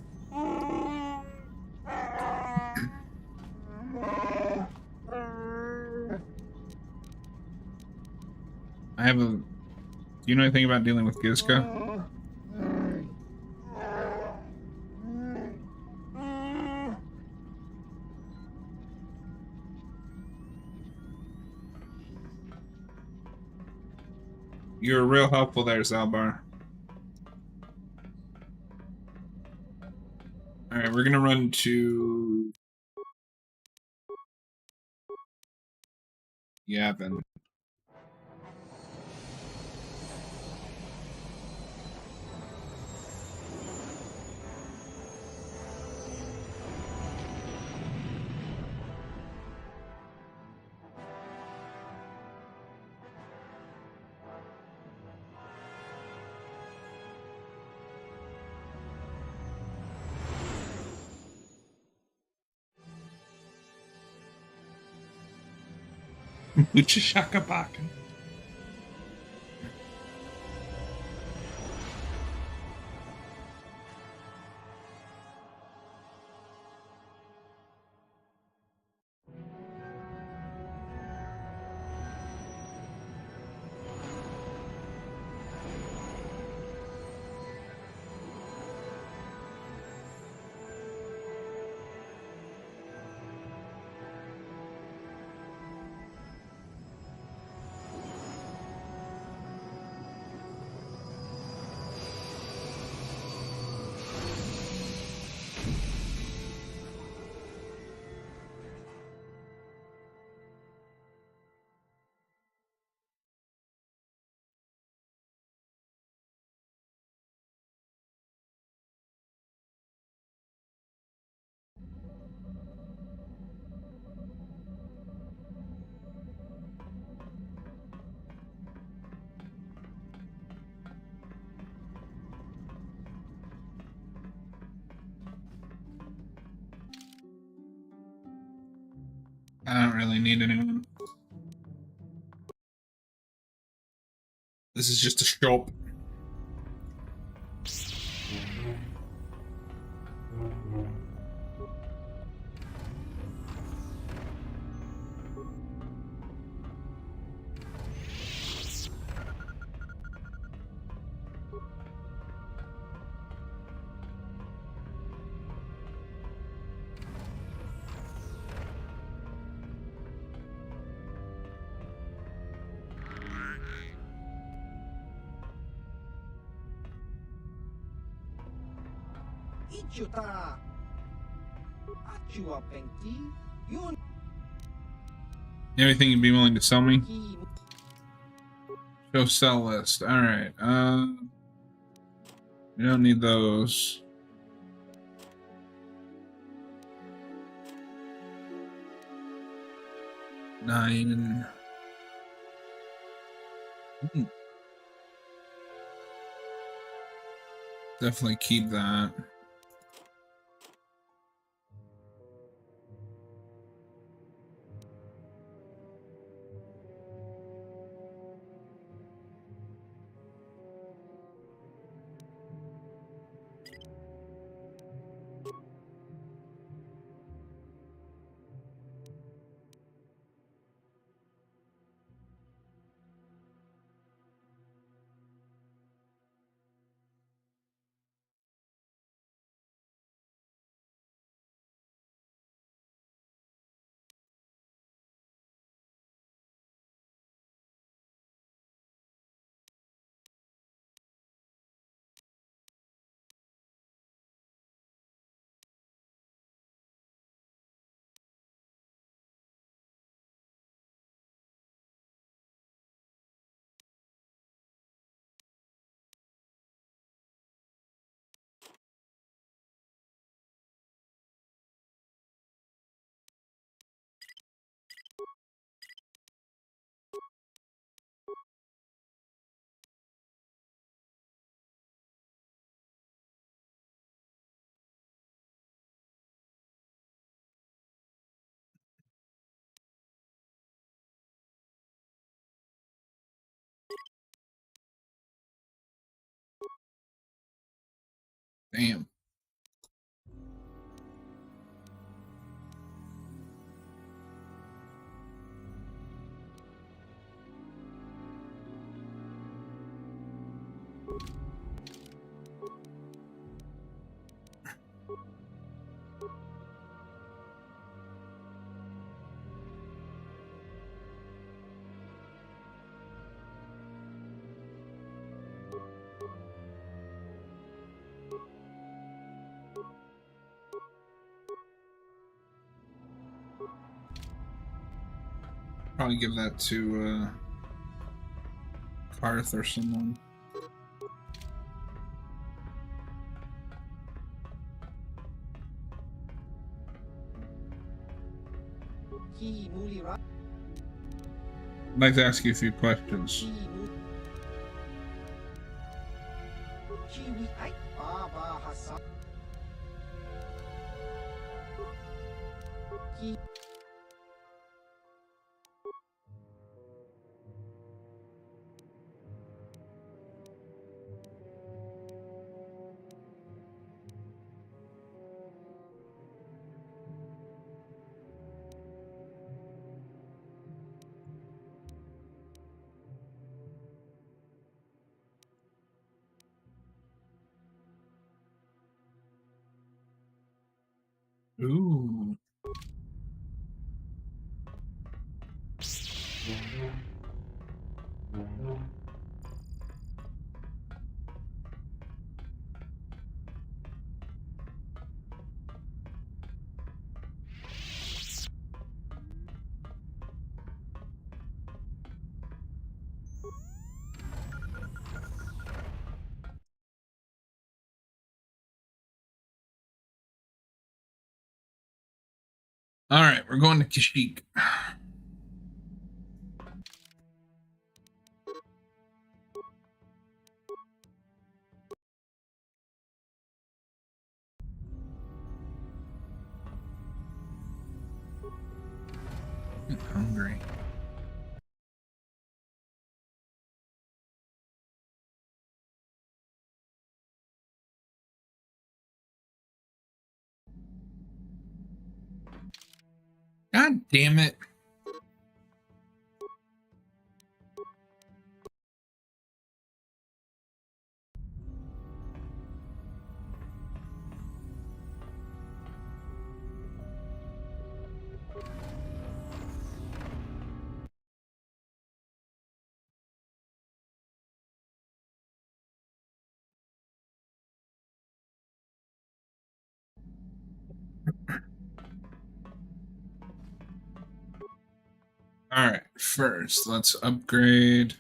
I have a... Do you know anything about dealing with Gizka? You were real helpful there, Zalbar. Alright, we're gonna run to... Yavin. Lucha Shaka Baka. I don't really need anyone. This is just a shop. Ichuta. Achua Penki. Yun. Anything you'd be willing to sell me? Show sell list. Alright, we don't need those. Nine. Definitely keep that. Damn. Probably give that to Karth or someone. I'd like to ask you a few questions. Ooh. All right, we're going to Kashyyyk. I'm hungry. God damn it. All right, first, let's upgrade.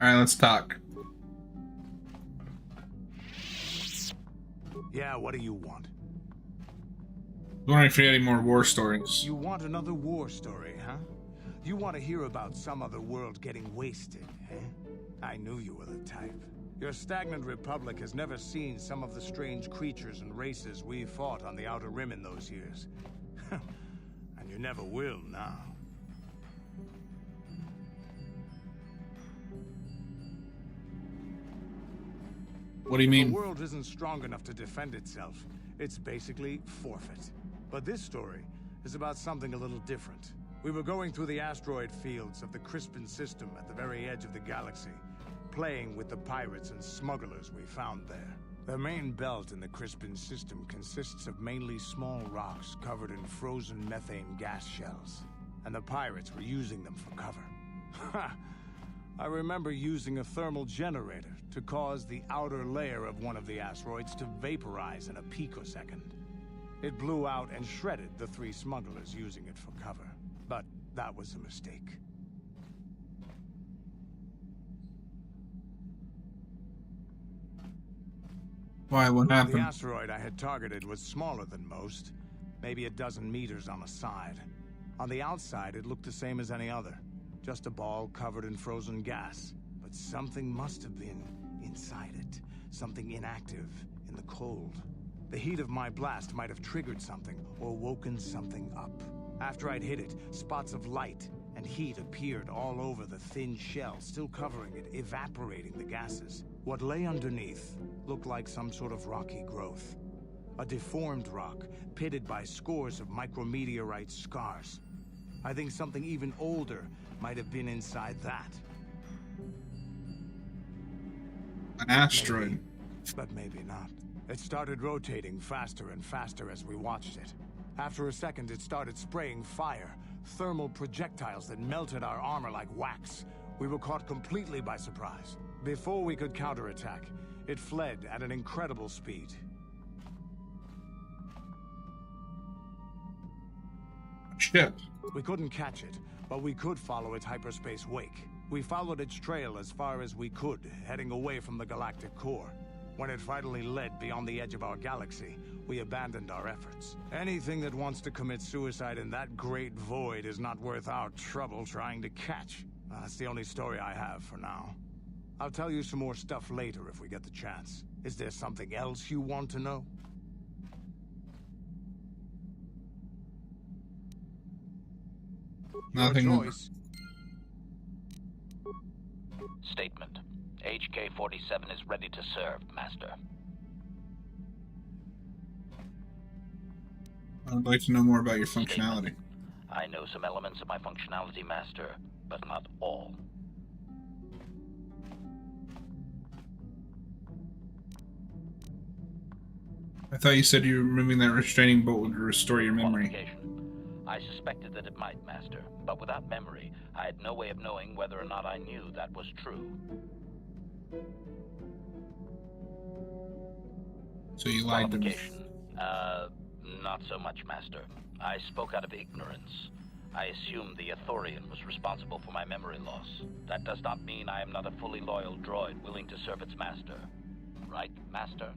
Alright, let's talk. Yeah, what do you want? I wondering if you had any more war stories. You want another war story, huh? You want to hear about some other world getting wasted, eh? I knew you were the type. Your stagnant republic has never seen some of the strange creatures and races we fought on the Outer Rim in those years. And you never will now. What do you mean? The world isn't strong enough to defend itself. It's basically forfeit. But this story is about something a little different. We were going through the asteroid fields of the Crispin system at the very edge of the galaxy, playing with the pirates and smugglers we found there. The main belt in the Crispin system consists of mainly small rocks covered in frozen methane gas shells, and the pirates were using them for cover. Ha! I remember using a thermal generator to cause the outer layer of one of the asteroids to vaporize in a picosecond. It blew out and shredded the 3 smugglers using it for cover. But that was a mistake. Why? What happened? The asteroid I had targeted was smaller than most, maybe a dozen meters on a side. On the outside, it looked the same as any other. Just a ball covered in frozen gas. But something must have been inside it. Something inactive in the cold. The heat of my blast might have triggered something or woken something up. After I'd hit it, spots of light and heat appeared all over the thin shell, still covering it, evaporating the gases. What lay underneath looked like some sort of rocky growth. A deformed rock, pitted by scores of micrometeorite scars. I think something even older might have been inside that. An asteroid. Maybe, but maybe not. It started rotating faster and faster as we watched it. After a second, it started spraying fire, thermal projectiles that melted our armor like wax. We were caught completely by surprise. Before we could counterattack, it fled at an incredible speed. Ship. We couldn't catch it, but we could follow its hyperspace wake. We followed its trail as far as we could, heading away from the galactic core. When it finally led beyond the edge of our galaxy, we abandoned our efforts. Anything that wants to commit suicide in that great void is not worth our trouble trying to catch. That's the only story I have for now. I'll tell you some more stuff later if we get the chance. Is there something else you want to know? Nothing. Your choice. Statement. HK-47 is ready to serve, Master. I would like to know more about your functionality. I know some elements of my functionality, Master, but not all. I thought you said you removing that restraining bolt would restore your memory. I suspected that it might, Master, but without memory, I had no way of knowing whether or not I knew that was true. So you lied to me. Not so much, Master. I spoke out of ignorance. I assumed the Ithorian was responsible for my memory loss. That does not mean I am not a fully loyal droid willing to serve its master. Right, Master?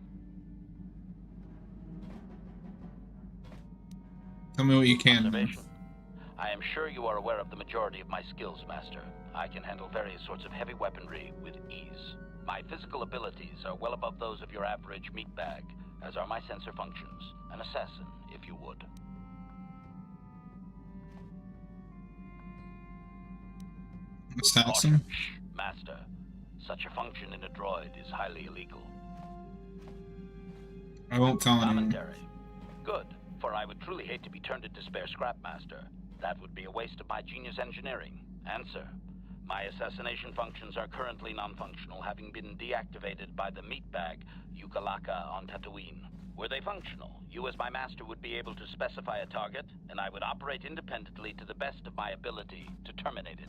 Tell me what you can. Observation. I am sure you are aware of the majority of my skills, Master. I can handle various sorts of heavy weaponry with ease. My physical abilities are well above those of your average meatbag, as are my sensor functions. An assassin, if you would. Assassin? Shh, Master. Such a function in a droid is highly illegal. I won't tell anyone. Commentary. Good, for I would truly hate to be turned into spare scrap, Master. That would be a waste of my genius engineering. Answer. My assassination functions are currently non-functional, having been deactivated by the meatbag Yukalaka on Tatooine. Were they functional, you as my master would be able to specify a target, and I would operate independently to the best of my ability to terminate it.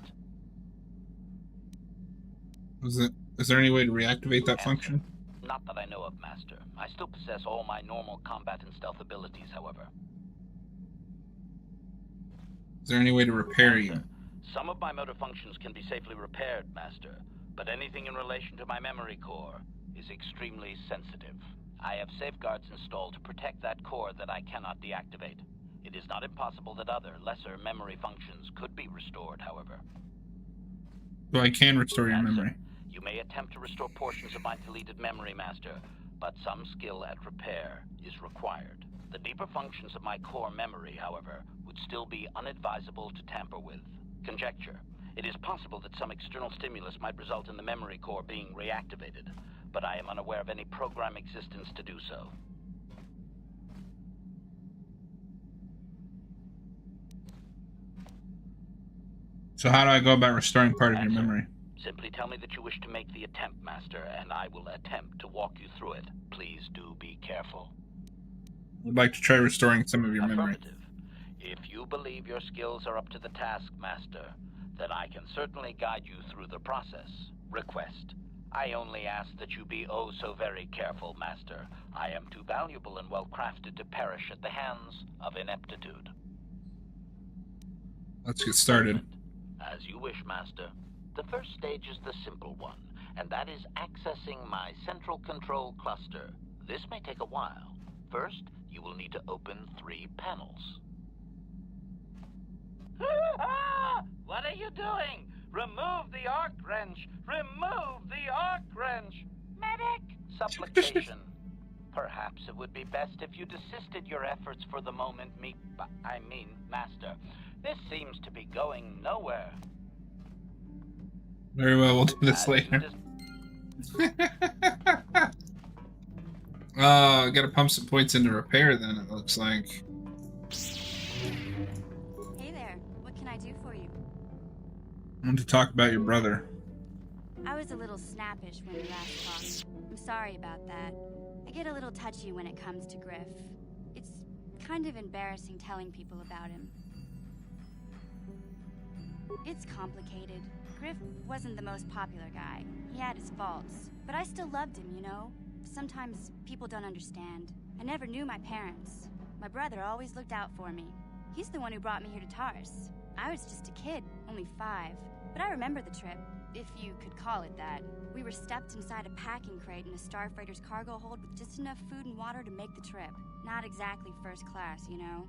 Is there any way to reactivate that function? Not that I know of, Master. I still possess all my normal combat and stealth abilities, however. Is there any way to repair you? Some of my motor functions can be safely repaired, Master, but anything in relation to my memory core is extremely sensitive. I have safeguards installed to protect that core that I cannot deactivate. It is not impossible that other, lesser memory functions could be restored, however. So I can restore your memory. You may attempt to restore portions of my deleted memory, Master, but some skill at repair is required. The deeper functions of my core memory, however, would still be unadvisable to tamper with. Conjecture. It is possible that some external stimulus might result in the memory core being reactivated, but I am unaware of any program existence to do so. So how do I go about restoring part of your memory? Simply tell me that you wish to make the attempt, Master, and I will attempt to walk you through it. Please do be careful. I'd like to try restoring some of your memory. If you believe your skills are up to the task, Master, then I can certainly guide you through the process. Request. I only ask that you be oh so very careful, Master. I am too valuable and well-crafted to perish at the hands of ineptitude. Let's get started. As you wish, Master. The first stage is the simple one, and that is accessing my central control cluster. This may take a while. First, you will need to open 3 panels. What are you doing? Remove the arc wrench! Remove the arc wrench! Medic! Supplication. Perhaps it would be best if you desisted your efforts for the moment, Master. This seems to be going nowhere. Very well, we'll do this later. Oh, I gotta pump some points into repair then, it looks like. Hey there, what can I do for you? I want to talk about your brother. I was a little snappish when we last talked. I'm sorry about that. I get a little touchy when it comes to Griff. It's kind of embarrassing telling people about him. It's complicated. Griff wasn't the most popular guy. He had his faults. But I still loved him, you know? Sometimes people don't understand. I never knew my parents. My brother always looked out for me. He's the one who brought me here to Tars. I was just a kid, only 5. But I remember the trip, if you could call it that. We were stuffed inside a packing crate in a starfreighter's cargo hold with just enough food and water to make the trip. Not exactly first class, you know?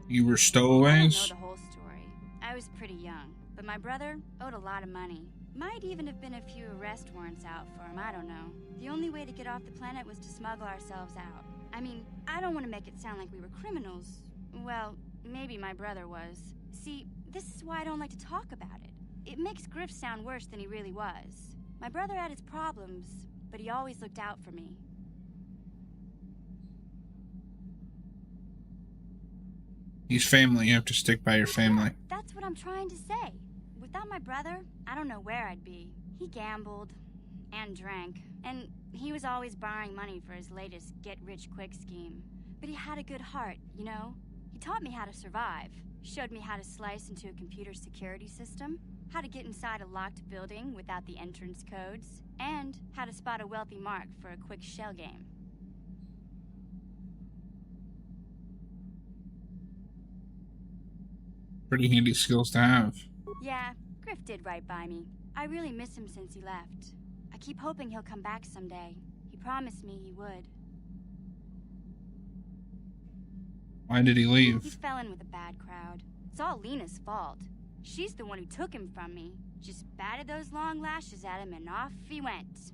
You were I don't stowaways? know the whole story. I was pretty young, but my brother owed a lot of money. Might even have been a few arrest warrants out for him, I don't know. The only way to get off the planet was to smuggle ourselves out. I mean, I don't want to make it sound like we were criminals. Well, maybe my brother was. See, this is why I don't like to talk about it. It makes Griff sound worse than he really was. My brother had his problems, but he always looked out for me. He's family, you have to stick by your family. That's what I'm trying to say. Without my brother, I don't know where I'd be. He gambled and drank, and he was always borrowing money for his latest get-rich-quick scheme. But he had a good heart, you know? He taught me how to survive, showed me how to slice into a computer security system, how to get inside a locked building without the entrance codes, and how to spot a wealthy mark for a quick shell game. Pretty handy skills to have. Yeah, Griff did right by me. I really miss him since he left. I keep hoping he'll come back someday. He promised me he would. Why did he He leave? fell in with a bad crowd. It's all Lena's fault. She's the one who took him from me. Just batted those long lashes at him and off he went.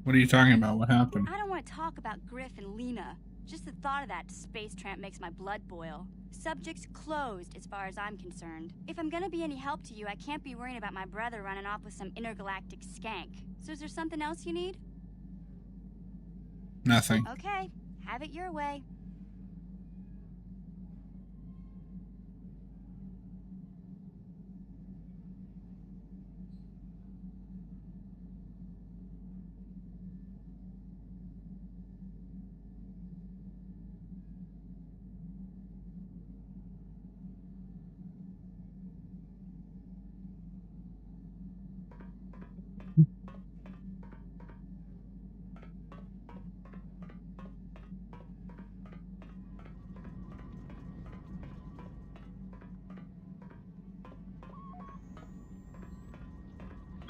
What are you talking about? What happened? I don't want to talk about Griff and Lena. Just the thought of that space tramp makes my blood boil. Subject's closed as far as I'm concerned. If I'm gonna be any help to you, I can't be worrying about my brother running off with some intergalactic skank. So is there something else you need? Nothing. Okay, have it your way.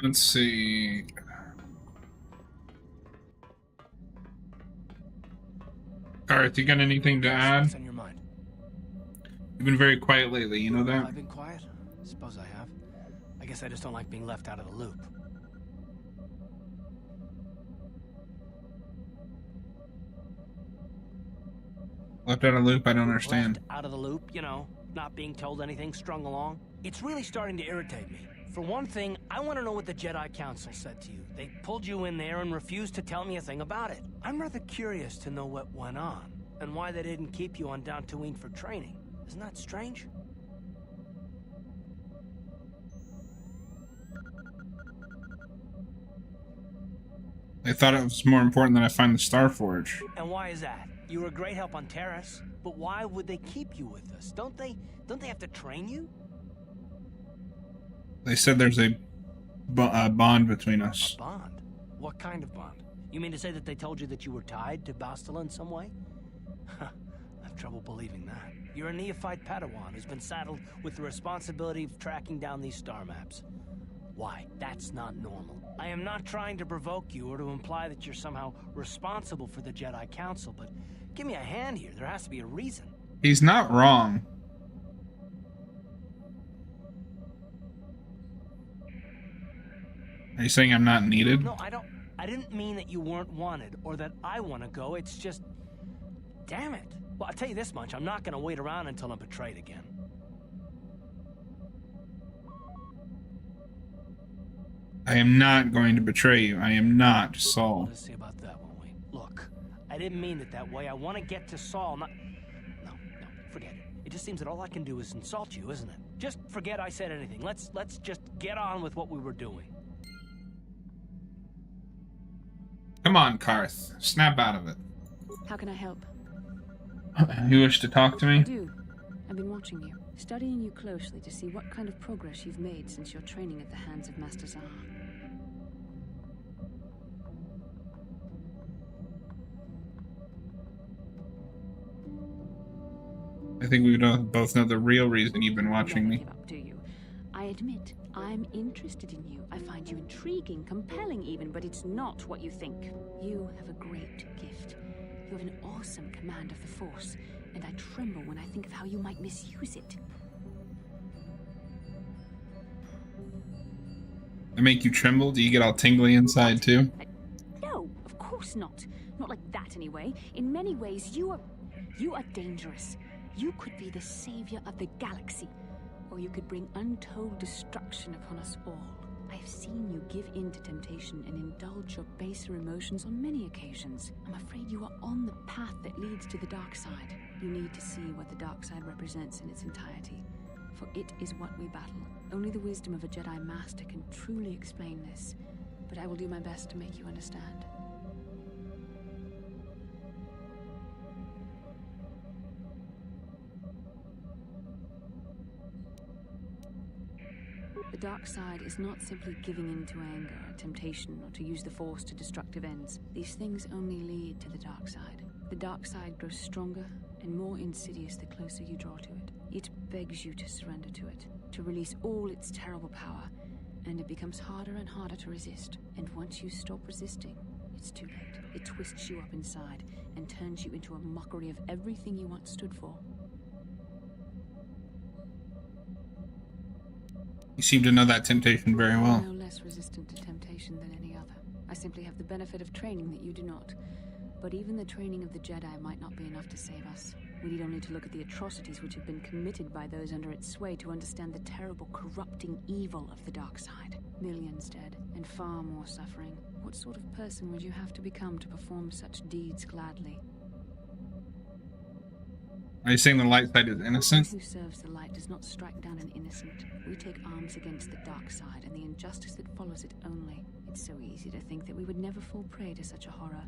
Let's see. Garth, you got anything to add? What's on your mind? You've been very quiet lately, you know that? I've been quiet? Suppose I have. I guess I just don't like being left out of the loop. Left out of loop? I don't understand. Left out of the loop, you know, not being told anything, strung along. It's really starting to irritate me. For one thing, I want to know what the Jedi Council said to you. They pulled you in there and refused to tell me a thing about it. I'm rather curious to know what went on, and why they didn't keep you on Dantooine for training. Isn't that strange? They thought it was more important that I find the Star Forge. And why is that? You were a great help on Terrace, but why would they keep you with us? Don't they have to train you? They said there's a bond between us. A bond? What kind of bond? You mean to say that they told you that you were tied to Bastila in some way? I have trouble believing that. You're a neophyte Padawan who's been saddled with the responsibility of tracking down these star maps. Why? That's not normal. I am not trying to provoke you or to imply that you're somehow responsible for the Jedi Council, but give me a hand here. There has to be a reason. He's not wrong. Are you saying I'm not needed? No, I didn't mean that you weren't wanted or that I want to go. It's just... Damn it. Well, I'll tell you this much. I'm not going to wait around until I'm betrayed again. I am not going to betray you. I am not Saul. Let's see about that, won't we? Look, I didn't mean it that way. I want to get to Saul, not... No, forget it. It just seems that all I can do is insult you, isn't it? Just forget I said anything. Let's just get on with what we were doing. Come on, Karth. Snap out of it. How can I help? You wish to talk to me? I do. I've been watching you, studying you closely to see what kind of progress you've made since your training at the hands of Master Zahar. I think we both know the real reason you've been watching me. You don't give up, do you? I admit, I'm interested in you. I find you intriguing, compelling even, but it's not what you think. You have a great gift. You have an awesome command of the Force, and I tremble when I think of how you might misuse it. I make you tremble? Do you get all tingly inside too? No, of course not. Not like that anyway. In many ways, you are dangerous. You could be the savior of the galaxy, or you could bring untold destruction upon us all. I have seen you give in to temptation and indulge your baser emotions on many occasions. I'm afraid you are on the path that leads to the dark side. You need to see what the dark side represents in its entirety, for it is what we battle. Only the wisdom of a Jedi Master can truly explain this, but I will do my best to make you understand. The dark side is not simply giving in to anger, temptation, or to use the Force to destructive ends. These things only lead to the dark side. The dark side grows stronger and more insidious the closer you draw to it. It begs you to surrender to it, to release all its terrible power, and it becomes harder and harder to resist. And once you stop resisting, it's too late. It twists you up inside and turns you into a mockery of everything you once stood for. You seem to know that temptation very well. I'm no less resistant to temptation than any other. I simply have the benefit of training that you do not. But even the training of the Jedi might not be enough to save us. We need only to look at the atrocities which have been committed by those under its sway to understand the terrible, corrupting evil of the dark side. Millions dead, and far more suffering. What sort of person would you have to become to perform such deeds gladly? Are you saying the light side is innocent? Who serves the light does not strike down an innocent. We take arms against the dark side and the injustice that follows it only. It's so easy to think that we would never fall prey to such a horror,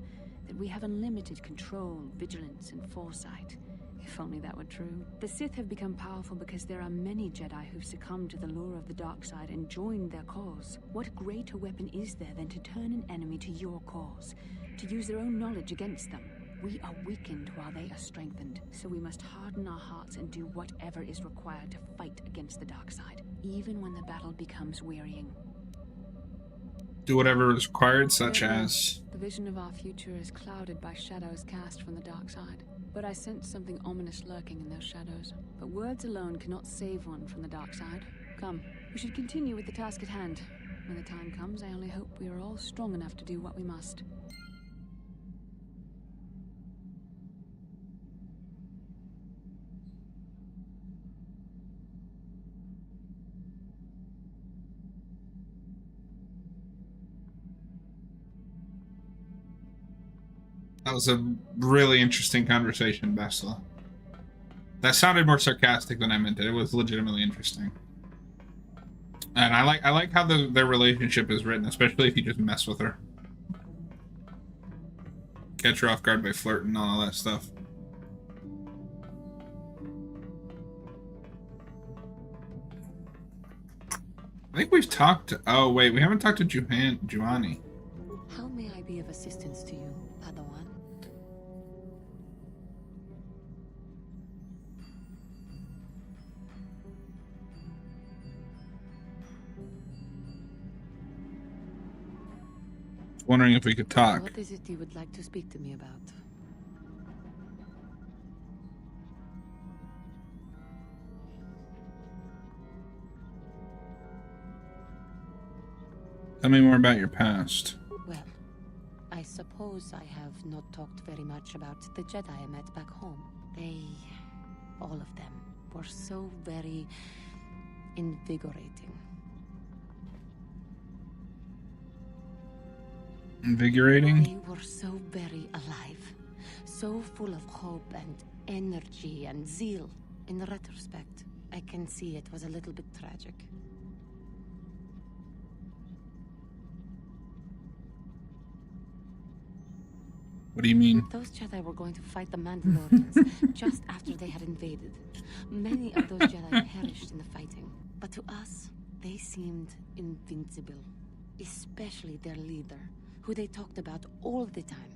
that we have unlimited control, vigilance, and foresight. If only that were true. The Sith have become powerful because there are many Jedi who've succumbed to the lure of the dark side and joined their cause. What greater weapon is there than to turn an enemy to your cause, to use their own knowledge against them? We are weakened while they are strengthened, so we must harden our hearts and do whatever is required to fight against the dark side, even when the battle becomes wearying. do whatever is required, such as... The vision of our future is clouded by shadows cast from the dark side. But I sense something ominous lurking in those shadows. But words alone cannot save one from the dark side. Come, we should continue with the task at hand. When the time comes, I only hope we are all strong enough to do what we must. That was a really interesting conversation, Bastila. That sounded more sarcastic than I meant it. It was legitimately interesting. And I like how their relationship is written, especially if you just mess with her. Catch her off guard by flirting and all that stuff. I think we've talked to... Oh, wait, we haven't talked to Giovanni. How may I be of assistance to you, Padawan? Wondering if we could talk. What is it you would like to speak to me about? Tell me more about your past. Well, I suppose I have not talked very much about the Jedi I met back home. They, all of them, were so very invigorating. Invigorating? They were so very alive, so full of hope and energy and zeal. In retrospect, I can see it was a little bit tragic. What do you mean? Those Jedi were going to fight the Mandalorians just after they had invaded. Many of those Jedi perished in the fighting, but to us, they seemed invincible. Especially their leader, who they talked about all the time.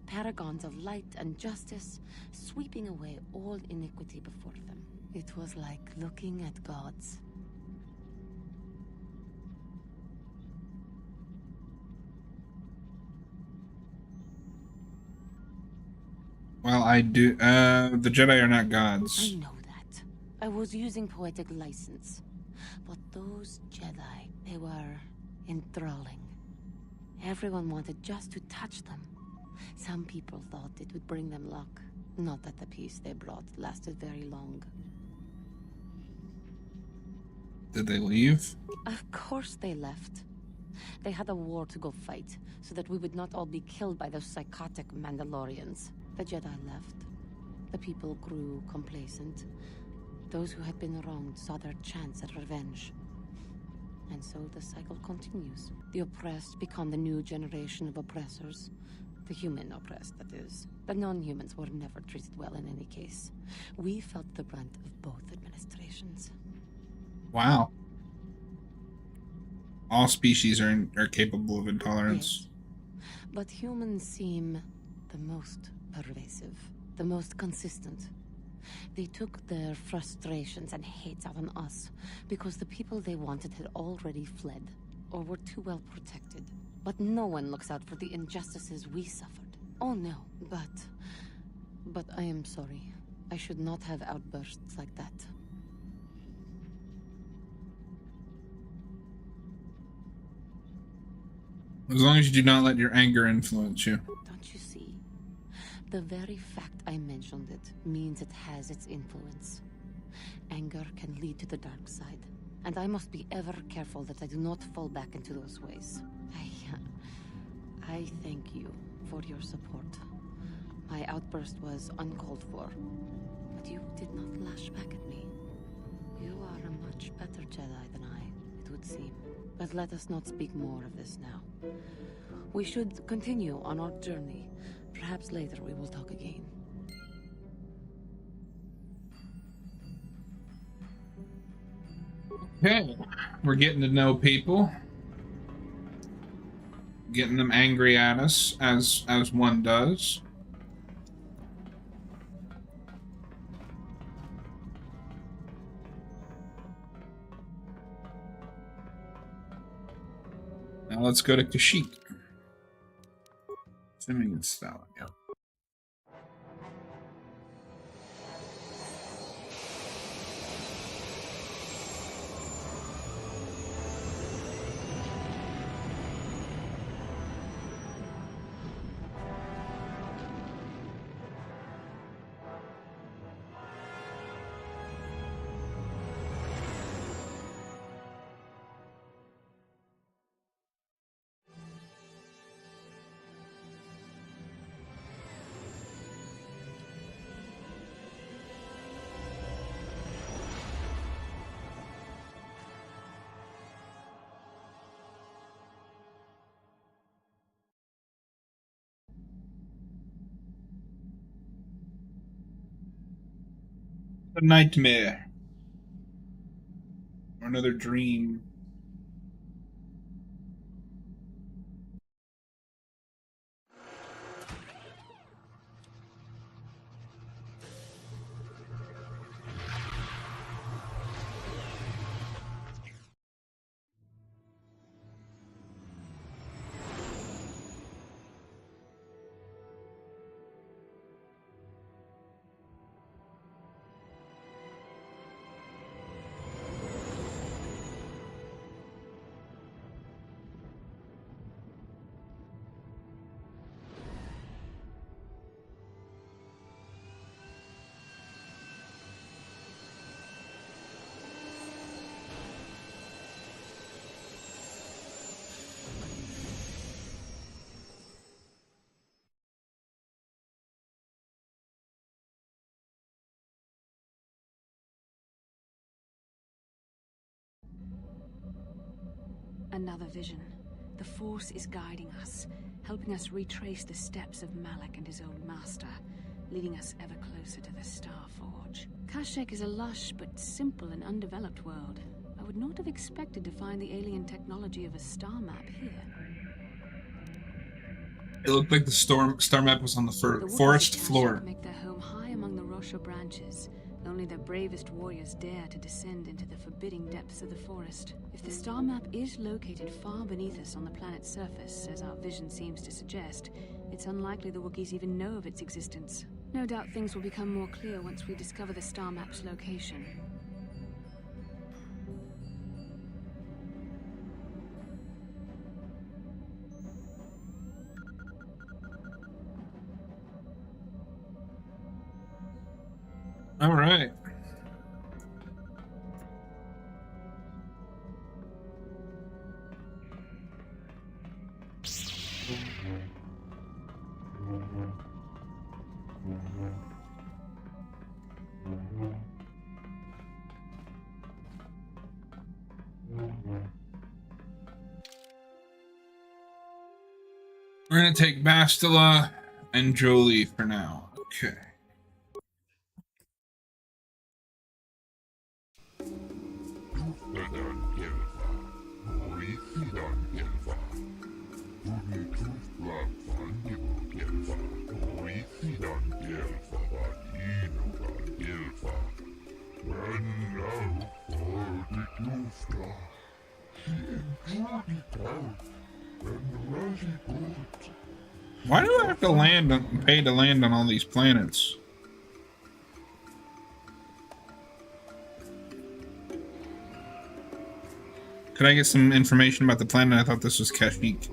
Paragons of light and justice, sweeping away all iniquity before them. It was like looking at gods. Well, I do. The Jedi are not gods. I know that. I was using poetic license. But those Jedi, they were enthralling. Everyone wanted just to touch them. Some people thought it would bring them luck. Not that the peace they brought lasted very long. Did they leave? Of course they left. They had a war to go fight, so that we would not all be killed by those psychotic Mandalorians. The Jedi left. The people grew complacent. Those who had been wronged saw their chance at revenge. And so the cycle continues. The oppressed become the new generation of oppressors. The human oppressed, that is. The non-humans were never treated well in any case. We felt the brunt of both administrations. Wow. All species are capable of intolerance. Yes. But humans seem the most pervasive, the most consistent. They took their frustrations and hate out on us because the people they wanted had already fled or were too well protected. But no one looks out for the injustices we suffered. Oh no, but I am sorry. I should not have outbursts like that. As long as you do not let your anger influence you. Don't you see? The very fact I mentioned it means it has its influence. Anger can lead to the dark side, and I must be ever careful that I do not fall back into those ways. I thank you for your support. My outburst was uncalled for, but you did not lash back at me. You are a much better Jedi than I, it would seem. But let us not speak more of this now. We should continue on our journey. Perhaps later we will talk again. Okay, we're getting to know people. Getting them angry at us, as one does. Now let's go to Kashyyyk. Assuming it's that one, yeah. A nightmare. Or another dream. Another vision. The Force is guiding us, helping us retrace the steps of Malak and his old master, leading us ever closer to the Star Forge. Kashyyyk is a lush but simple and undeveloped world. I would not have expected to find the alien technology of a star map here. It looked like the star map was on the forest floor. Make their home high among the Rosho branches. Only their bravest warriors dare to descend into the forbidding depths of the forest. If the star map is located far beneath us on the planet's surface, as our vision seems to suggest, it's unlikely the Wookiees even know of its existence. No doubt things will become more clear once we discover the star map's location. All right. We're gonna take Bastila and Jolee for now. Okay. Why do I have to pay to land on all these planets? Could I get some information about the planet? I thought this was Kashyyyk.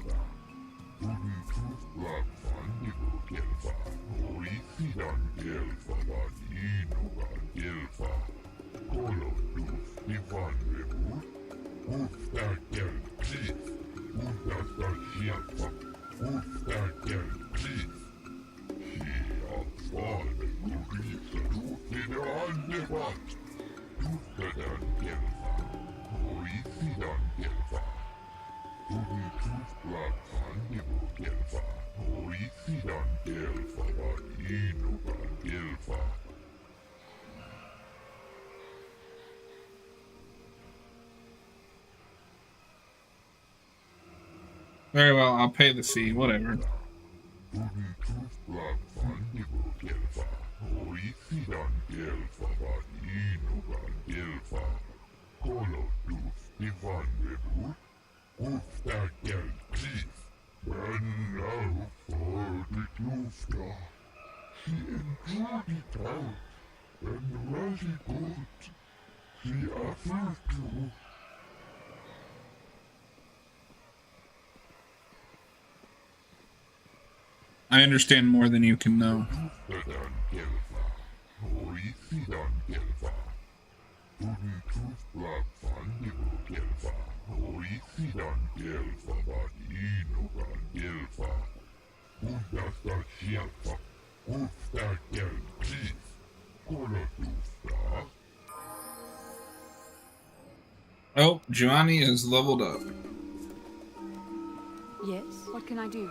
Very well, I'll pay the fee, whatever. She enjoyed it out, and very good. She offered to. I understand more than you can know. Oh, Giovanni is leveled up. Yes? What can I do?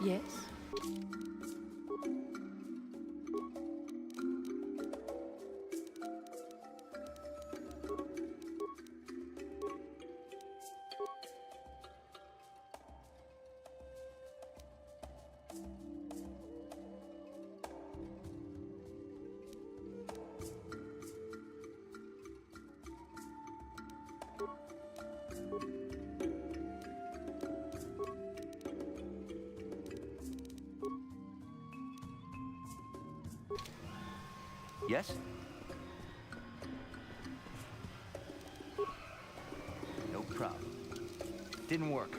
Yes? Yes? No problem. Didn't work.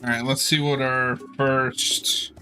All right, let's see what our first.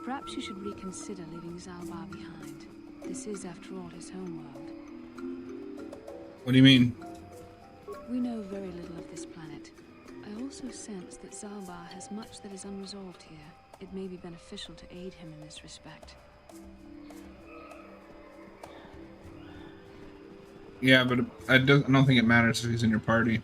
Perhaps you should reconsider leaving Zalbar behind. This is, after all, his homeworld. What do you mean? We know very little of this planet. I also sense that Zalbar has much that is unresolved here. It may be beneficial to aid him in this respect. Yeah, but I don't think it matters if he's in your party.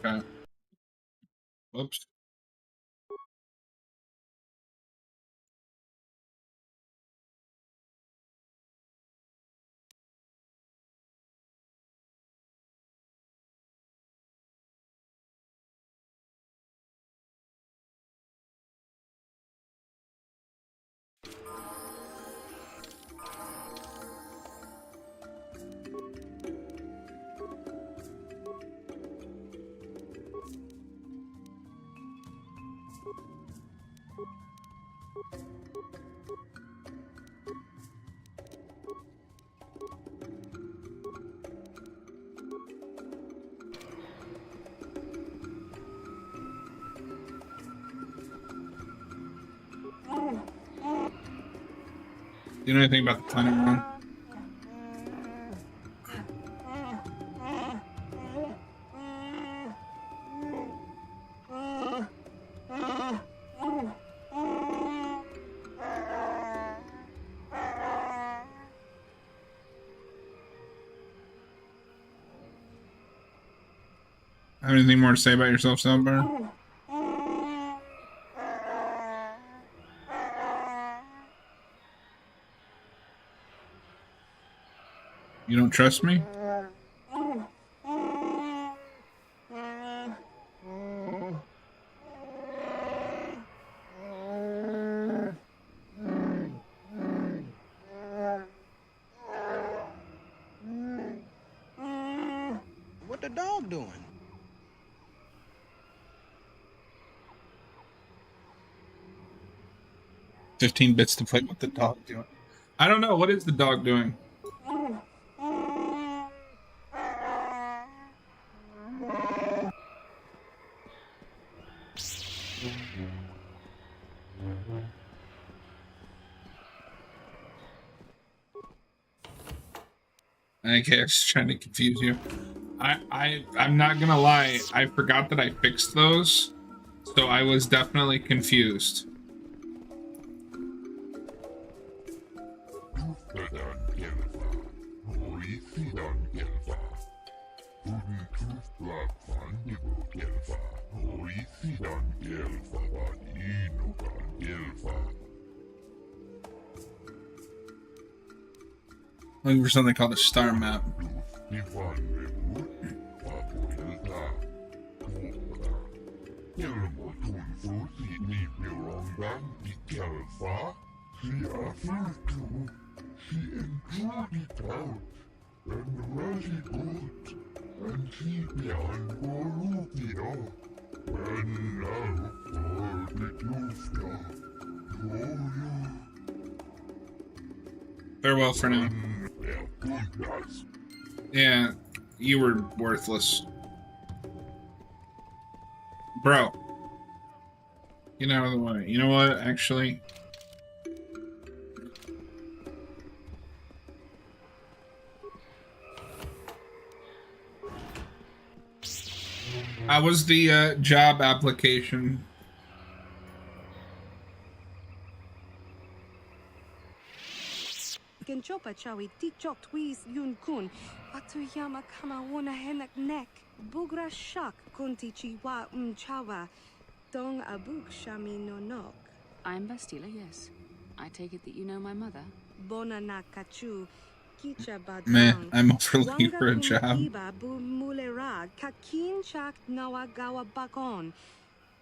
Okay. Whoops. Do you know anything about the planet we're on? Have anything more to say about yourself, Saltburn? You don't trust me? What the dog doing? $15 bits to play with the dog doing. I don't know. What is the dog doing? Okay, I was trying to confuse you. I'm not gonna lie, I forgot that I fixed those, so I was definitely confused. Looking for something called a star map. Farewell for now. Yeah, you were worthless. Bro. Get out of the way. You know what, actually? How was the job application? Genchopa chawi tichok twis yun kun. Atuyama kama wona henak nek. Bugra shak kunti chiwa chawa. Dong abuk shami no nok. I'm Bastila, yes. I take it that you know my mother? Bona na kachu. Meh, I'm overlooking for a job. Mulera kakin chak nawagawa bakon.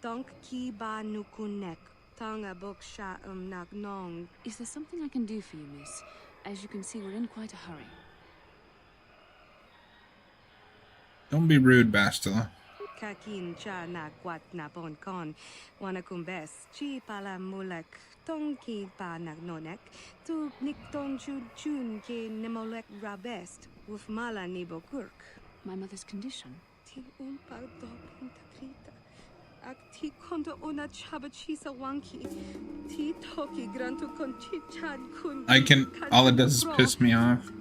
Donk ki ba nukunek. Tonga boksha nagnong. Is there something I can do for you, miss? As you can see, we're in quite a hurry. Don't be rude, Bastila. Kakin cha na kwat na bon kon. Wanakumbes chi pala mulek. Tong ki pa nagnonek. Tu nik ton chun ke nemolek rabest. Wuf mala nibo kurk. My mother's condition? Ti umpa dobin takrita. Ak ti konto ona chabachisa wanki. Ti toki grantu kon chad kun. All it does is piss me off.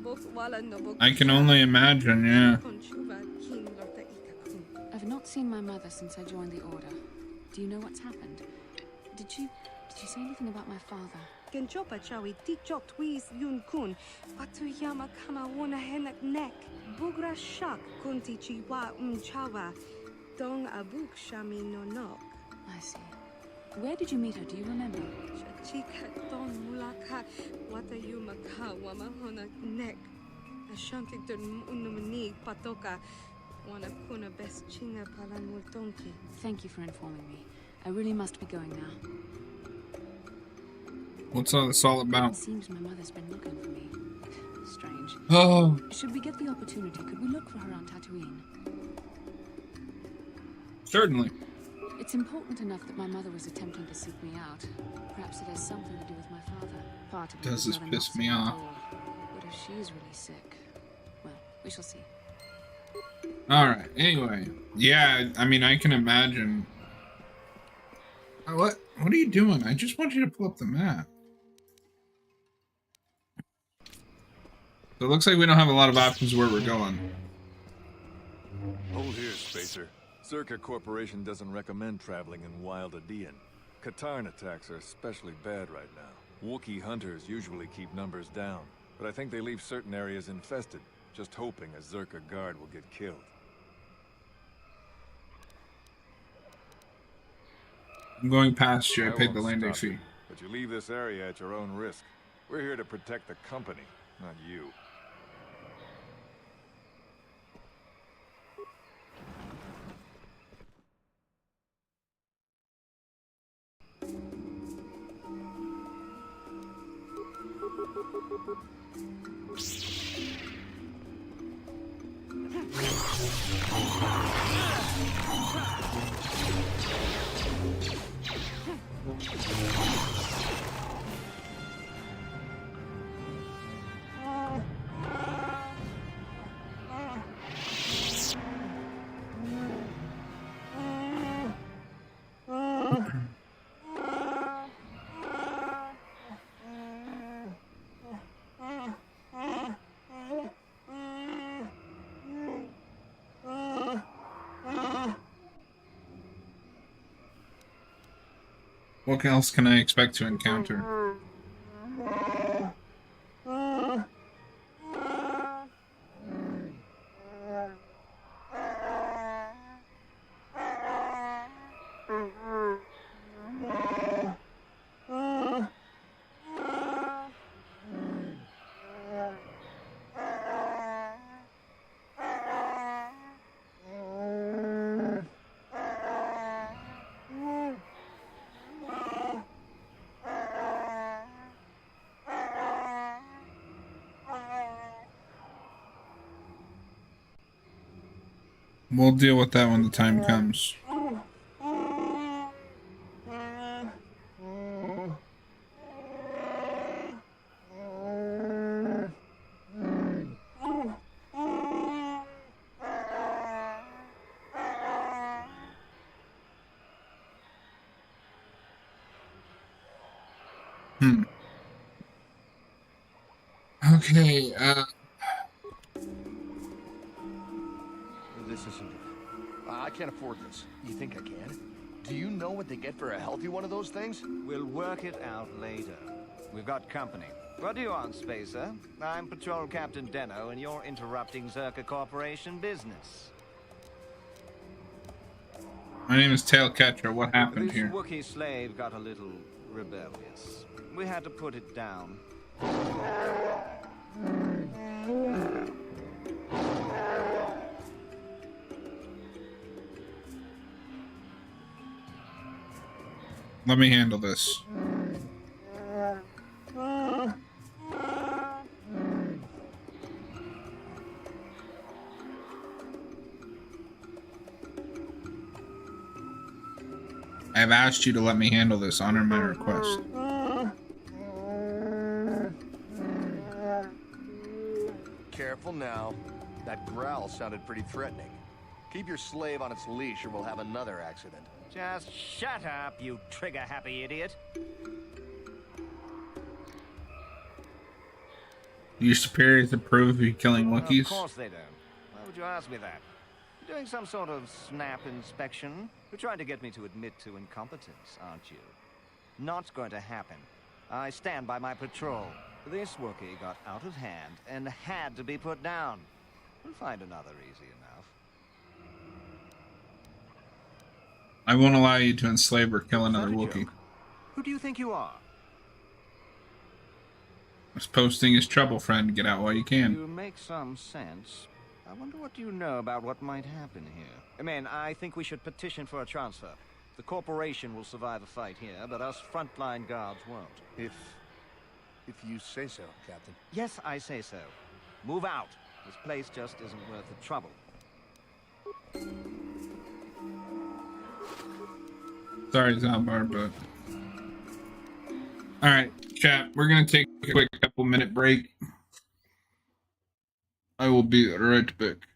I can only imagine, yeah. I've not seen my mother since I joined the Order. Do you know what's happened? Did you say anything about my father? Genchopa chawi tichok twis yun kun. Atuyama kama wona henak nek. Bugra shak kunti chiwa chawa. Dong abuk shami no nok. I see. Where did you meet her? Do you remember? Chika don mulaka watayuma ka wamahona nek. Ashantington unumani patoka. Wana kuna best chinga palan multonki. Thank you for informing me. I really must be going now. What's all this all about? It seems my mother's been looking for me. Strange. Oh. Should we get the opportunity, could we look for her on Tatooine? Certainly. It's important enough that my mother was attempting to seek me out. Perhaps it has something to do with my father. Part of it Does is this not piss enough me at off? all. But if she's really sick, well, we shall see. Alright, anyway. Yeah, I mean, I can imagine. What are you doing? I just want you to pull up the map. So it looks like we don't have a lot of options where we're going. Hold here, Spacer. Zerka Corporation doesn't recommend traveling in Wild Adean. Katarn attacks are especially bad right now. Wookiee hunters usually keep numbers down, but I think they leave certain areas infested, just hoping a Zerka guard will get killed. I'm going past you. I paid won't the landing stop you, fee. but you leave this area at your own risk. We're here to protect the company, not you. What else can I expect to encounter? We'll deal with that when the time comes. Okay, This isn't it. I can't afford this. You think I can? Do you know what they get for a healthy one of those things? We'll work it out later. We've got company. What do you want, Spacer? I'm Patrol Captain Deno, and you're interrupting Zerka Corporation business. my name is Tailcatcher. What happened This here? Wookiee slave got a little rebellious. We had to put it down. Let me handle this. I've asked you to let me handle this. Honor my request. Careful now. That growl sounded pretty threatening. Keep your slave on its leash or we'll have another accident. Just shut up, you trigger-happy idiot. Your superiors approve of you killing Wookiees? Of course they don't. Why would you ask me that? You're doing some sort of snap inspection? You're trying to get me to admit to incompetence, aren't you? Not going to happen. I stand by my patrol. This Wookiee got out of hand and had to be put down. We'll find another easy enough. I won't allow you to enslave or kill another Wookiee. Who do you think you are? This posting is trouble, friend. Get out while you can. You make some sense. I wonder what you know about what might happen here. Man, I think we should petition for a transfer. The corporation will survive a fight here, but us frontline guards won't. If you say so, Captain. Yes, I say so. Move out. This place just isn't worth the trouble. Sorry, Zombar, but... Alright, chat. We're gonna take a quick couple-minute break. I will be right back.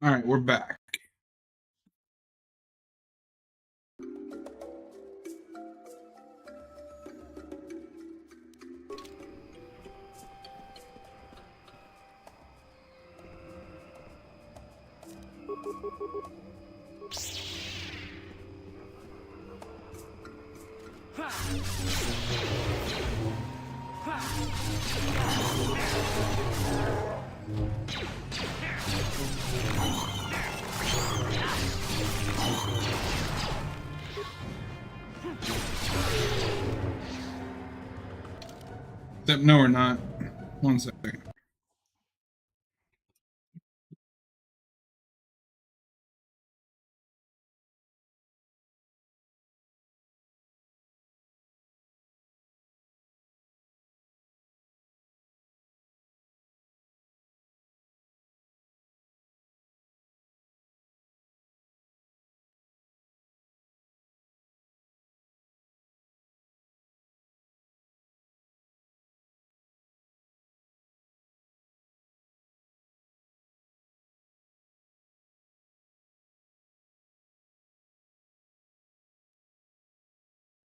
All right, we're back. Except no, we're not. One second.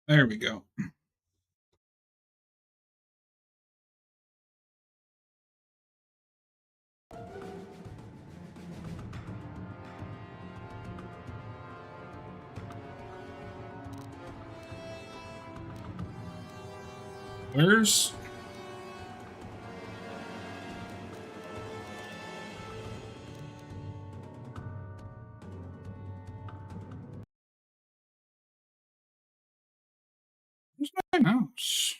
There we go. Where's... Where's my mouse?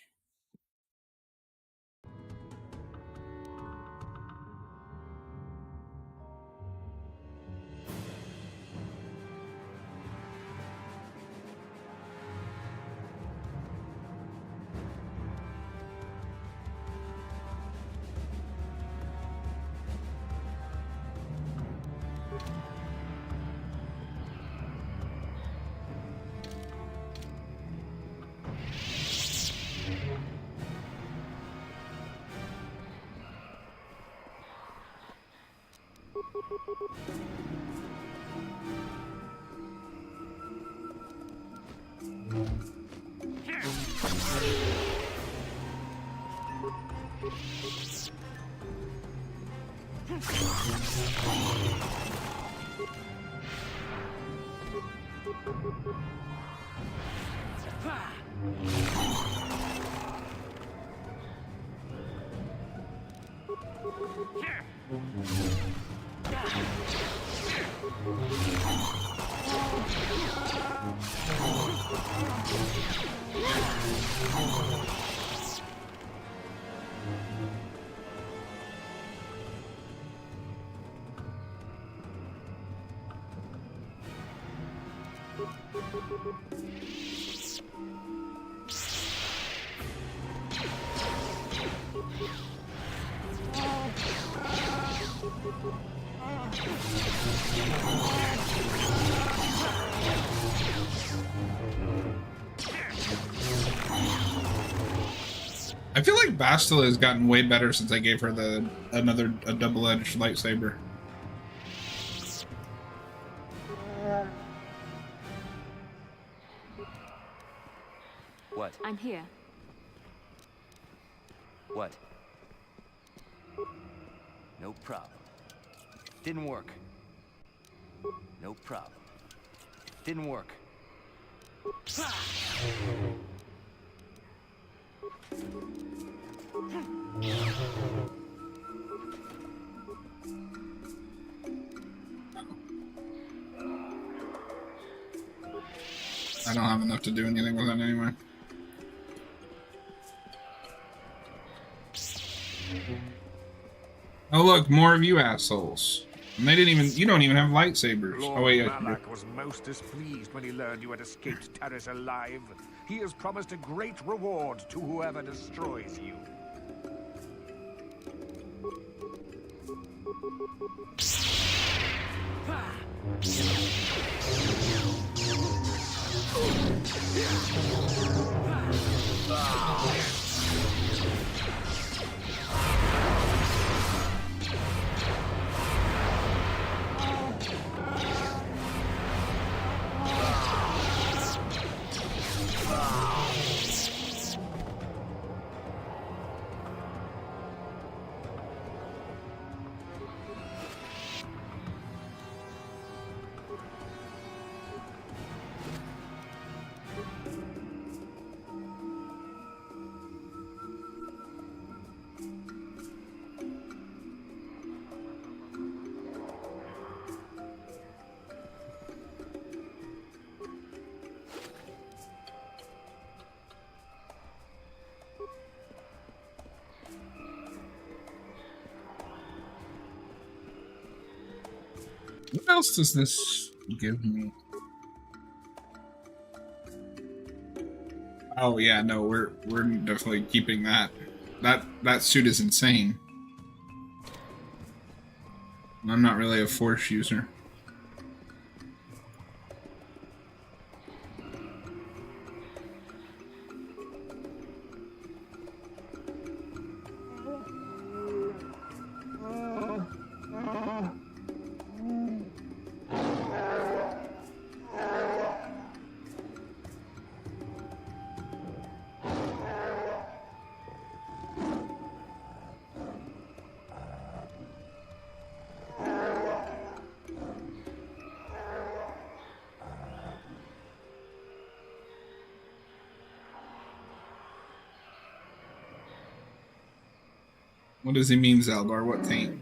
I feel like Bastila has gotten way better since I gave her a double-edged lightsaber. What? I'm here. What? No problem. Didn't work. No problem. Didn't work. I don't have enough to do anything with it anyway. Oh look, more of you assholes. And they didn't even, you don't even have lightsabers. Lord Oh wait, Malak was most displeased when he learned you had escaped Taris alive. He has promised a great reward to whoever destroys you. What else does this give me? Oh yeah, no, we're definitely keeping that. That suit is insane. I'm not really a force user. What does he mean, Zalbar? What taint?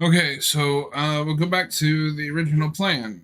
Okay, so we'll go back to the original plan.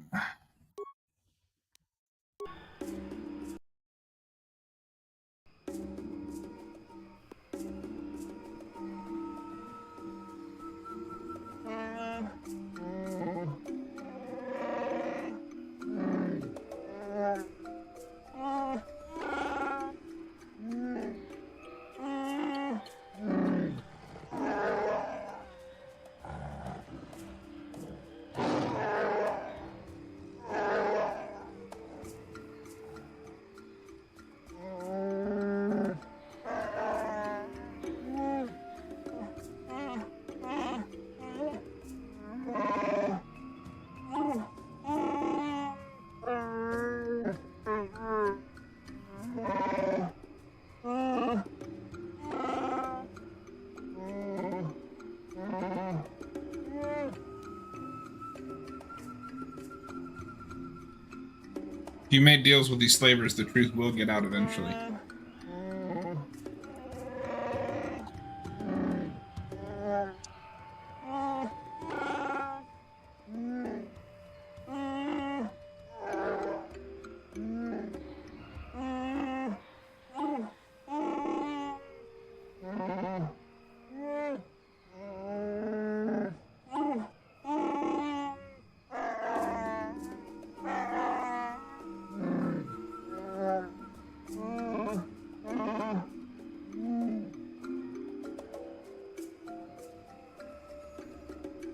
If you made deals with these slavers, the truth will get out eventually.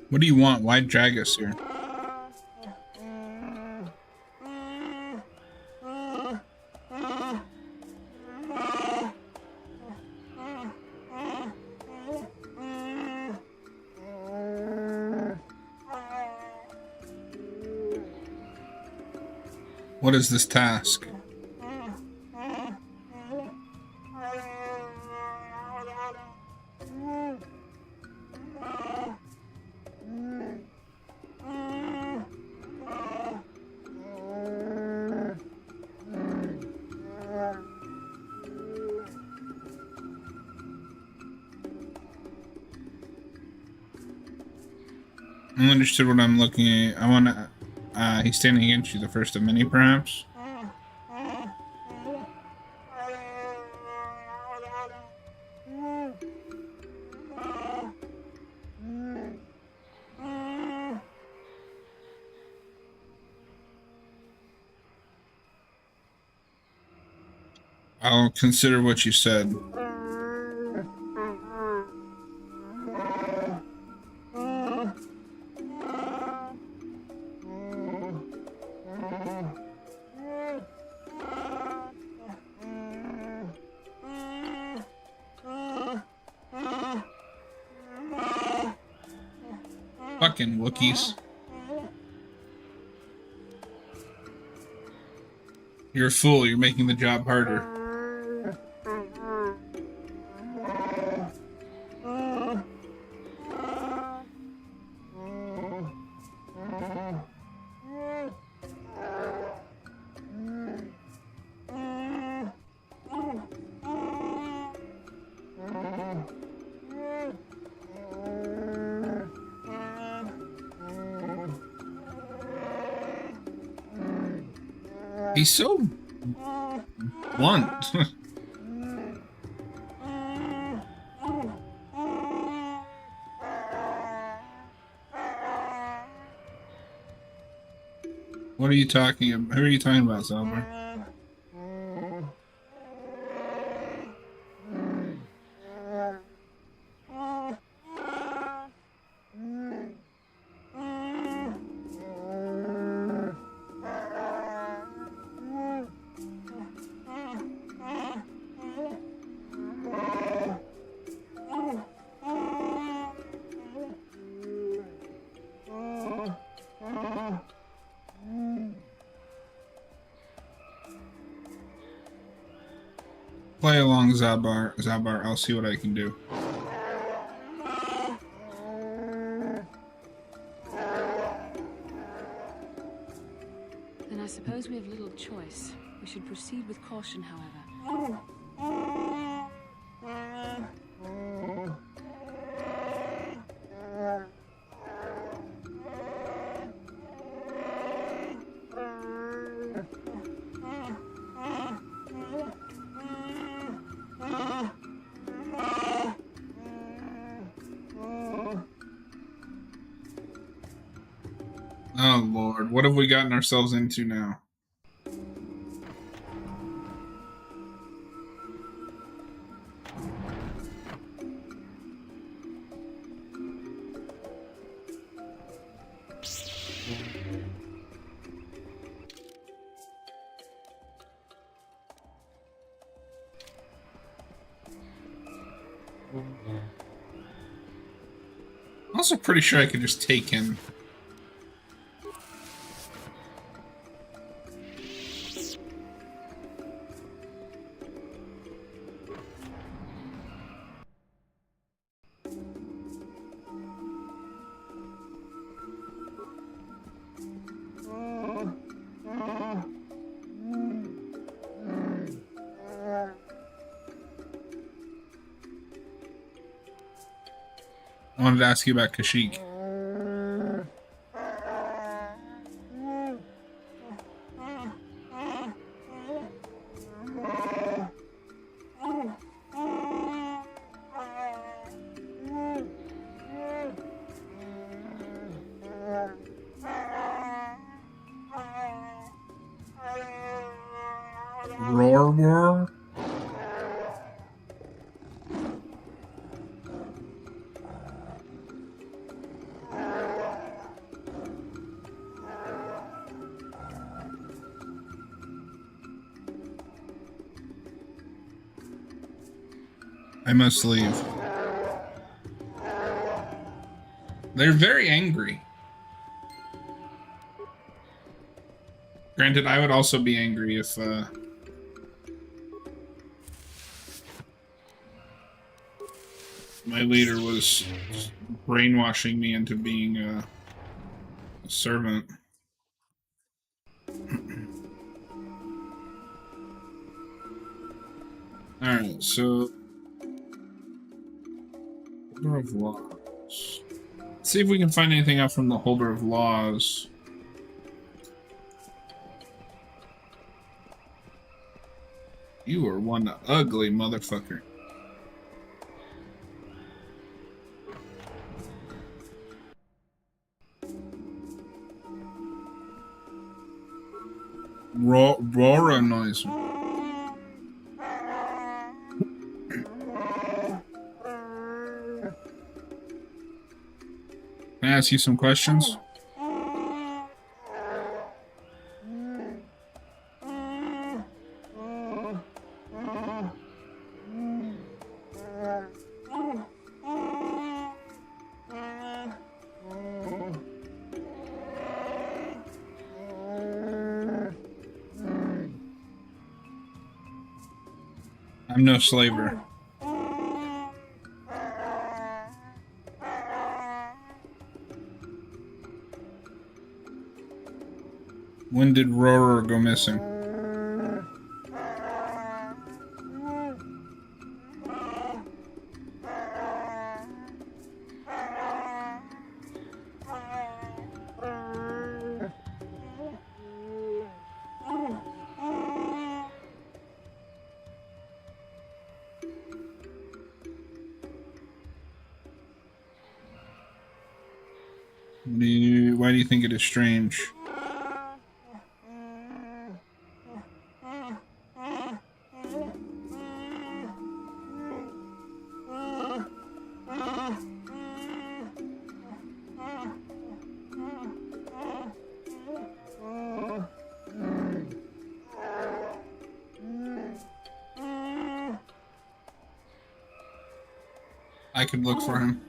What do you want? Why drag us here? What is this task? I understood what I'm looking at. I want to... he's standing against you, the first of many, perhaps? I'll consider what you said. Fucking Wookiees. You're a fool, you're making the job harder. He's so blunt. What are you talking about? Who are you talking about, Zalbar? Play along, Zalbar. Zalbar, I'll see what I can do. Then I suppose we have little choice. We should proceed with caution, however. Oh Lord, what have we gotten ourselves into now? I'm also pretty sure I could just take him. I wanted to ask you about Kashyyyk. Roar? I must leave. They're very angry. Granted, I would also be angry if, my leader was brainwashing me into being a servant. Alright, so... Holder of Laws. Let's see if we can find anything out from the Holder of Laws. You are one ugly motherfucker. Roar annoys me. Can I ask you some questions? I'm no slaver. When did Roar go missing? Why do you think it is strange? I could look for him.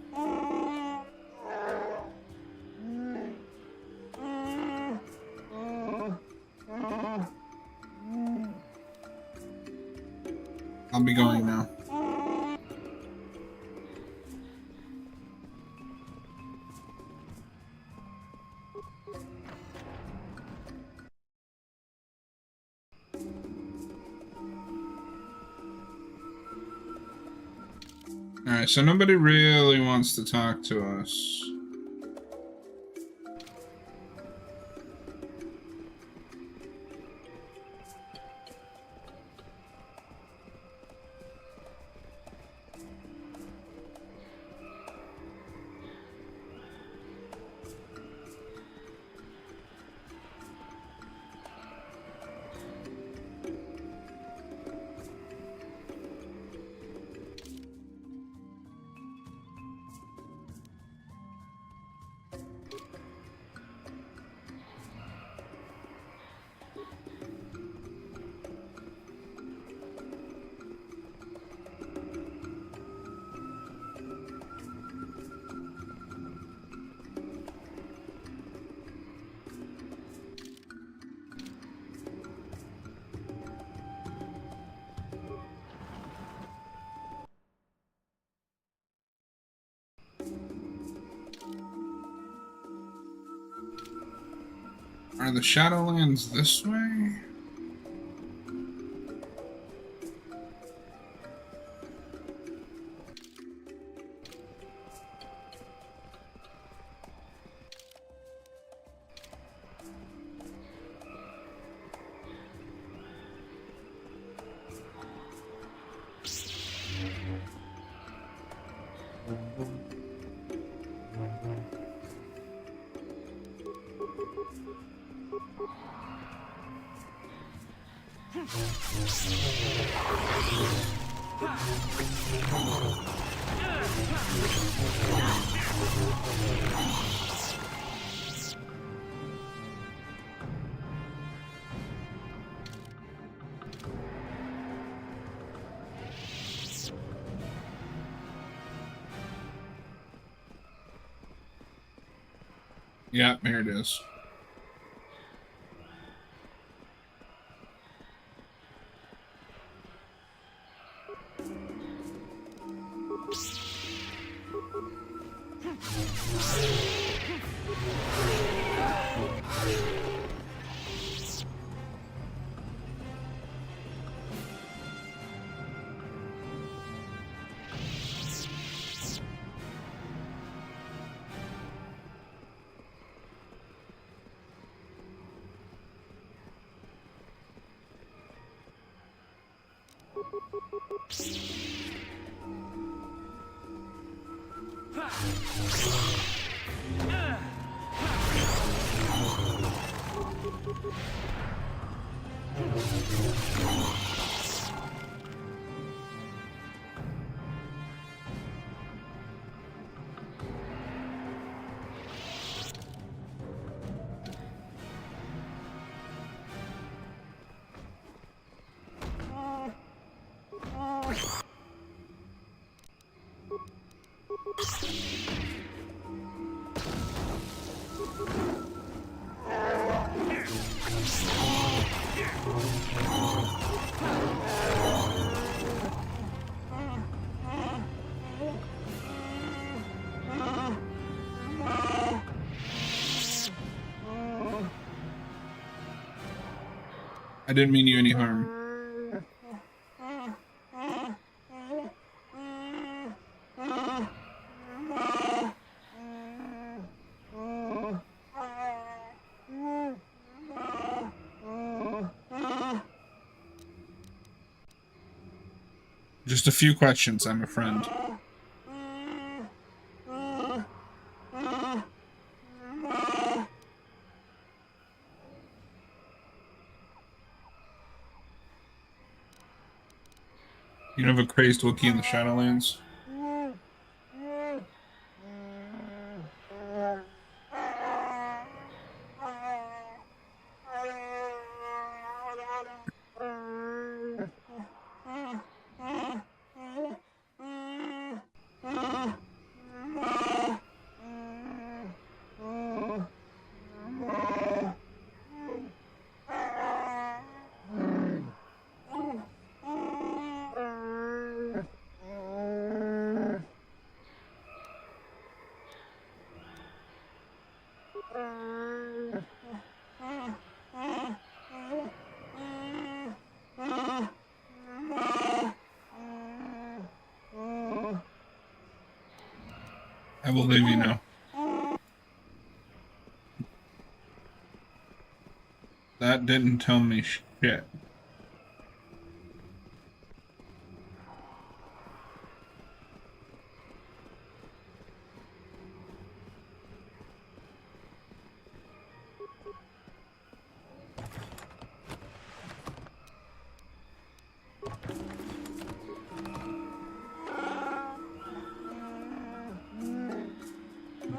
I'll be going now. Alright, so nobody really wants to talk to us. Are the Shadowlands this way? Yeah, here it is. I didn't mean you any harm. Just a few questions, I'm a friend. You have a crazed Wookiee in the Shadowlands. I believe you know. That didn't tell me shit.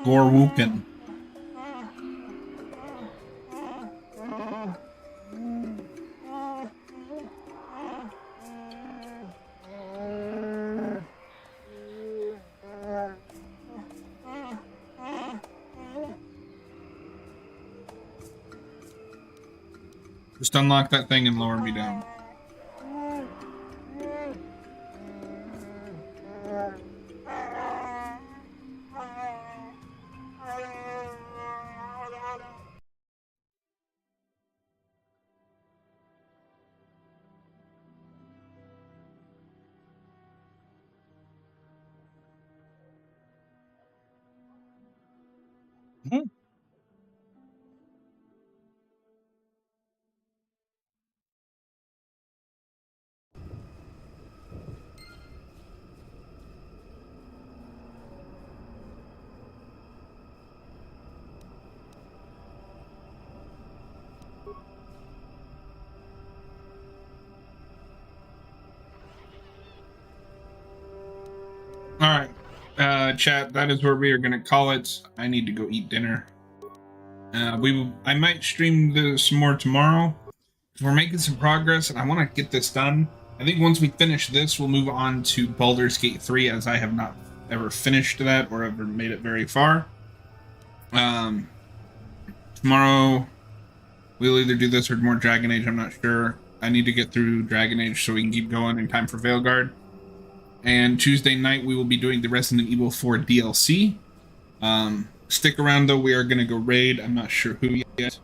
Gorwookin. Just unlock that thing and lower me down. Alright, chat, that is where we are going to call it. I need to go eat dinner. I might stream this more tomorrow. We're making some progress, and I want to get this done. I think once we finish this, we'll move on to Baldur's Gate 3, as I have not ever finished that or ever made it very far. Tomorrow, we'll either do this or more Dragon Age, I'm not sure. I need to get through Dragon Age so we can keep going in time for Veilguard. And Tuesday night, we will be doing the Resident Evil 4 DLC. Stick around, though. We are going to go raid. I'm not sure who yet.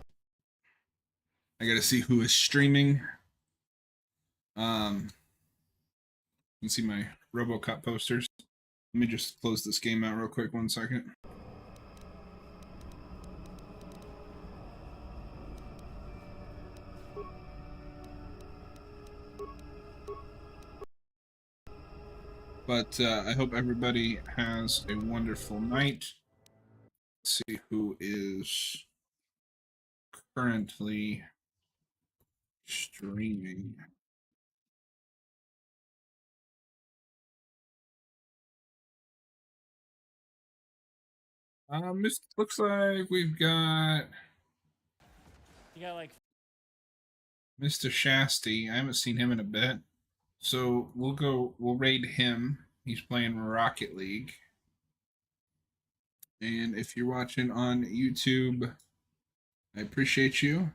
I got to see who is streaming. You can see my RoboCop posters. Let me just close this game out real quick. 1 second. But I hope everybody has a wonderful night. Let's see who is currently streaming. Looks like we've got You got like Mr. Shasty. I haven't seen him in a bit. So we'll raid him. He's playing Rocket League. And if you're watching on YouTube, I appreciate you.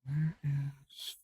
Where is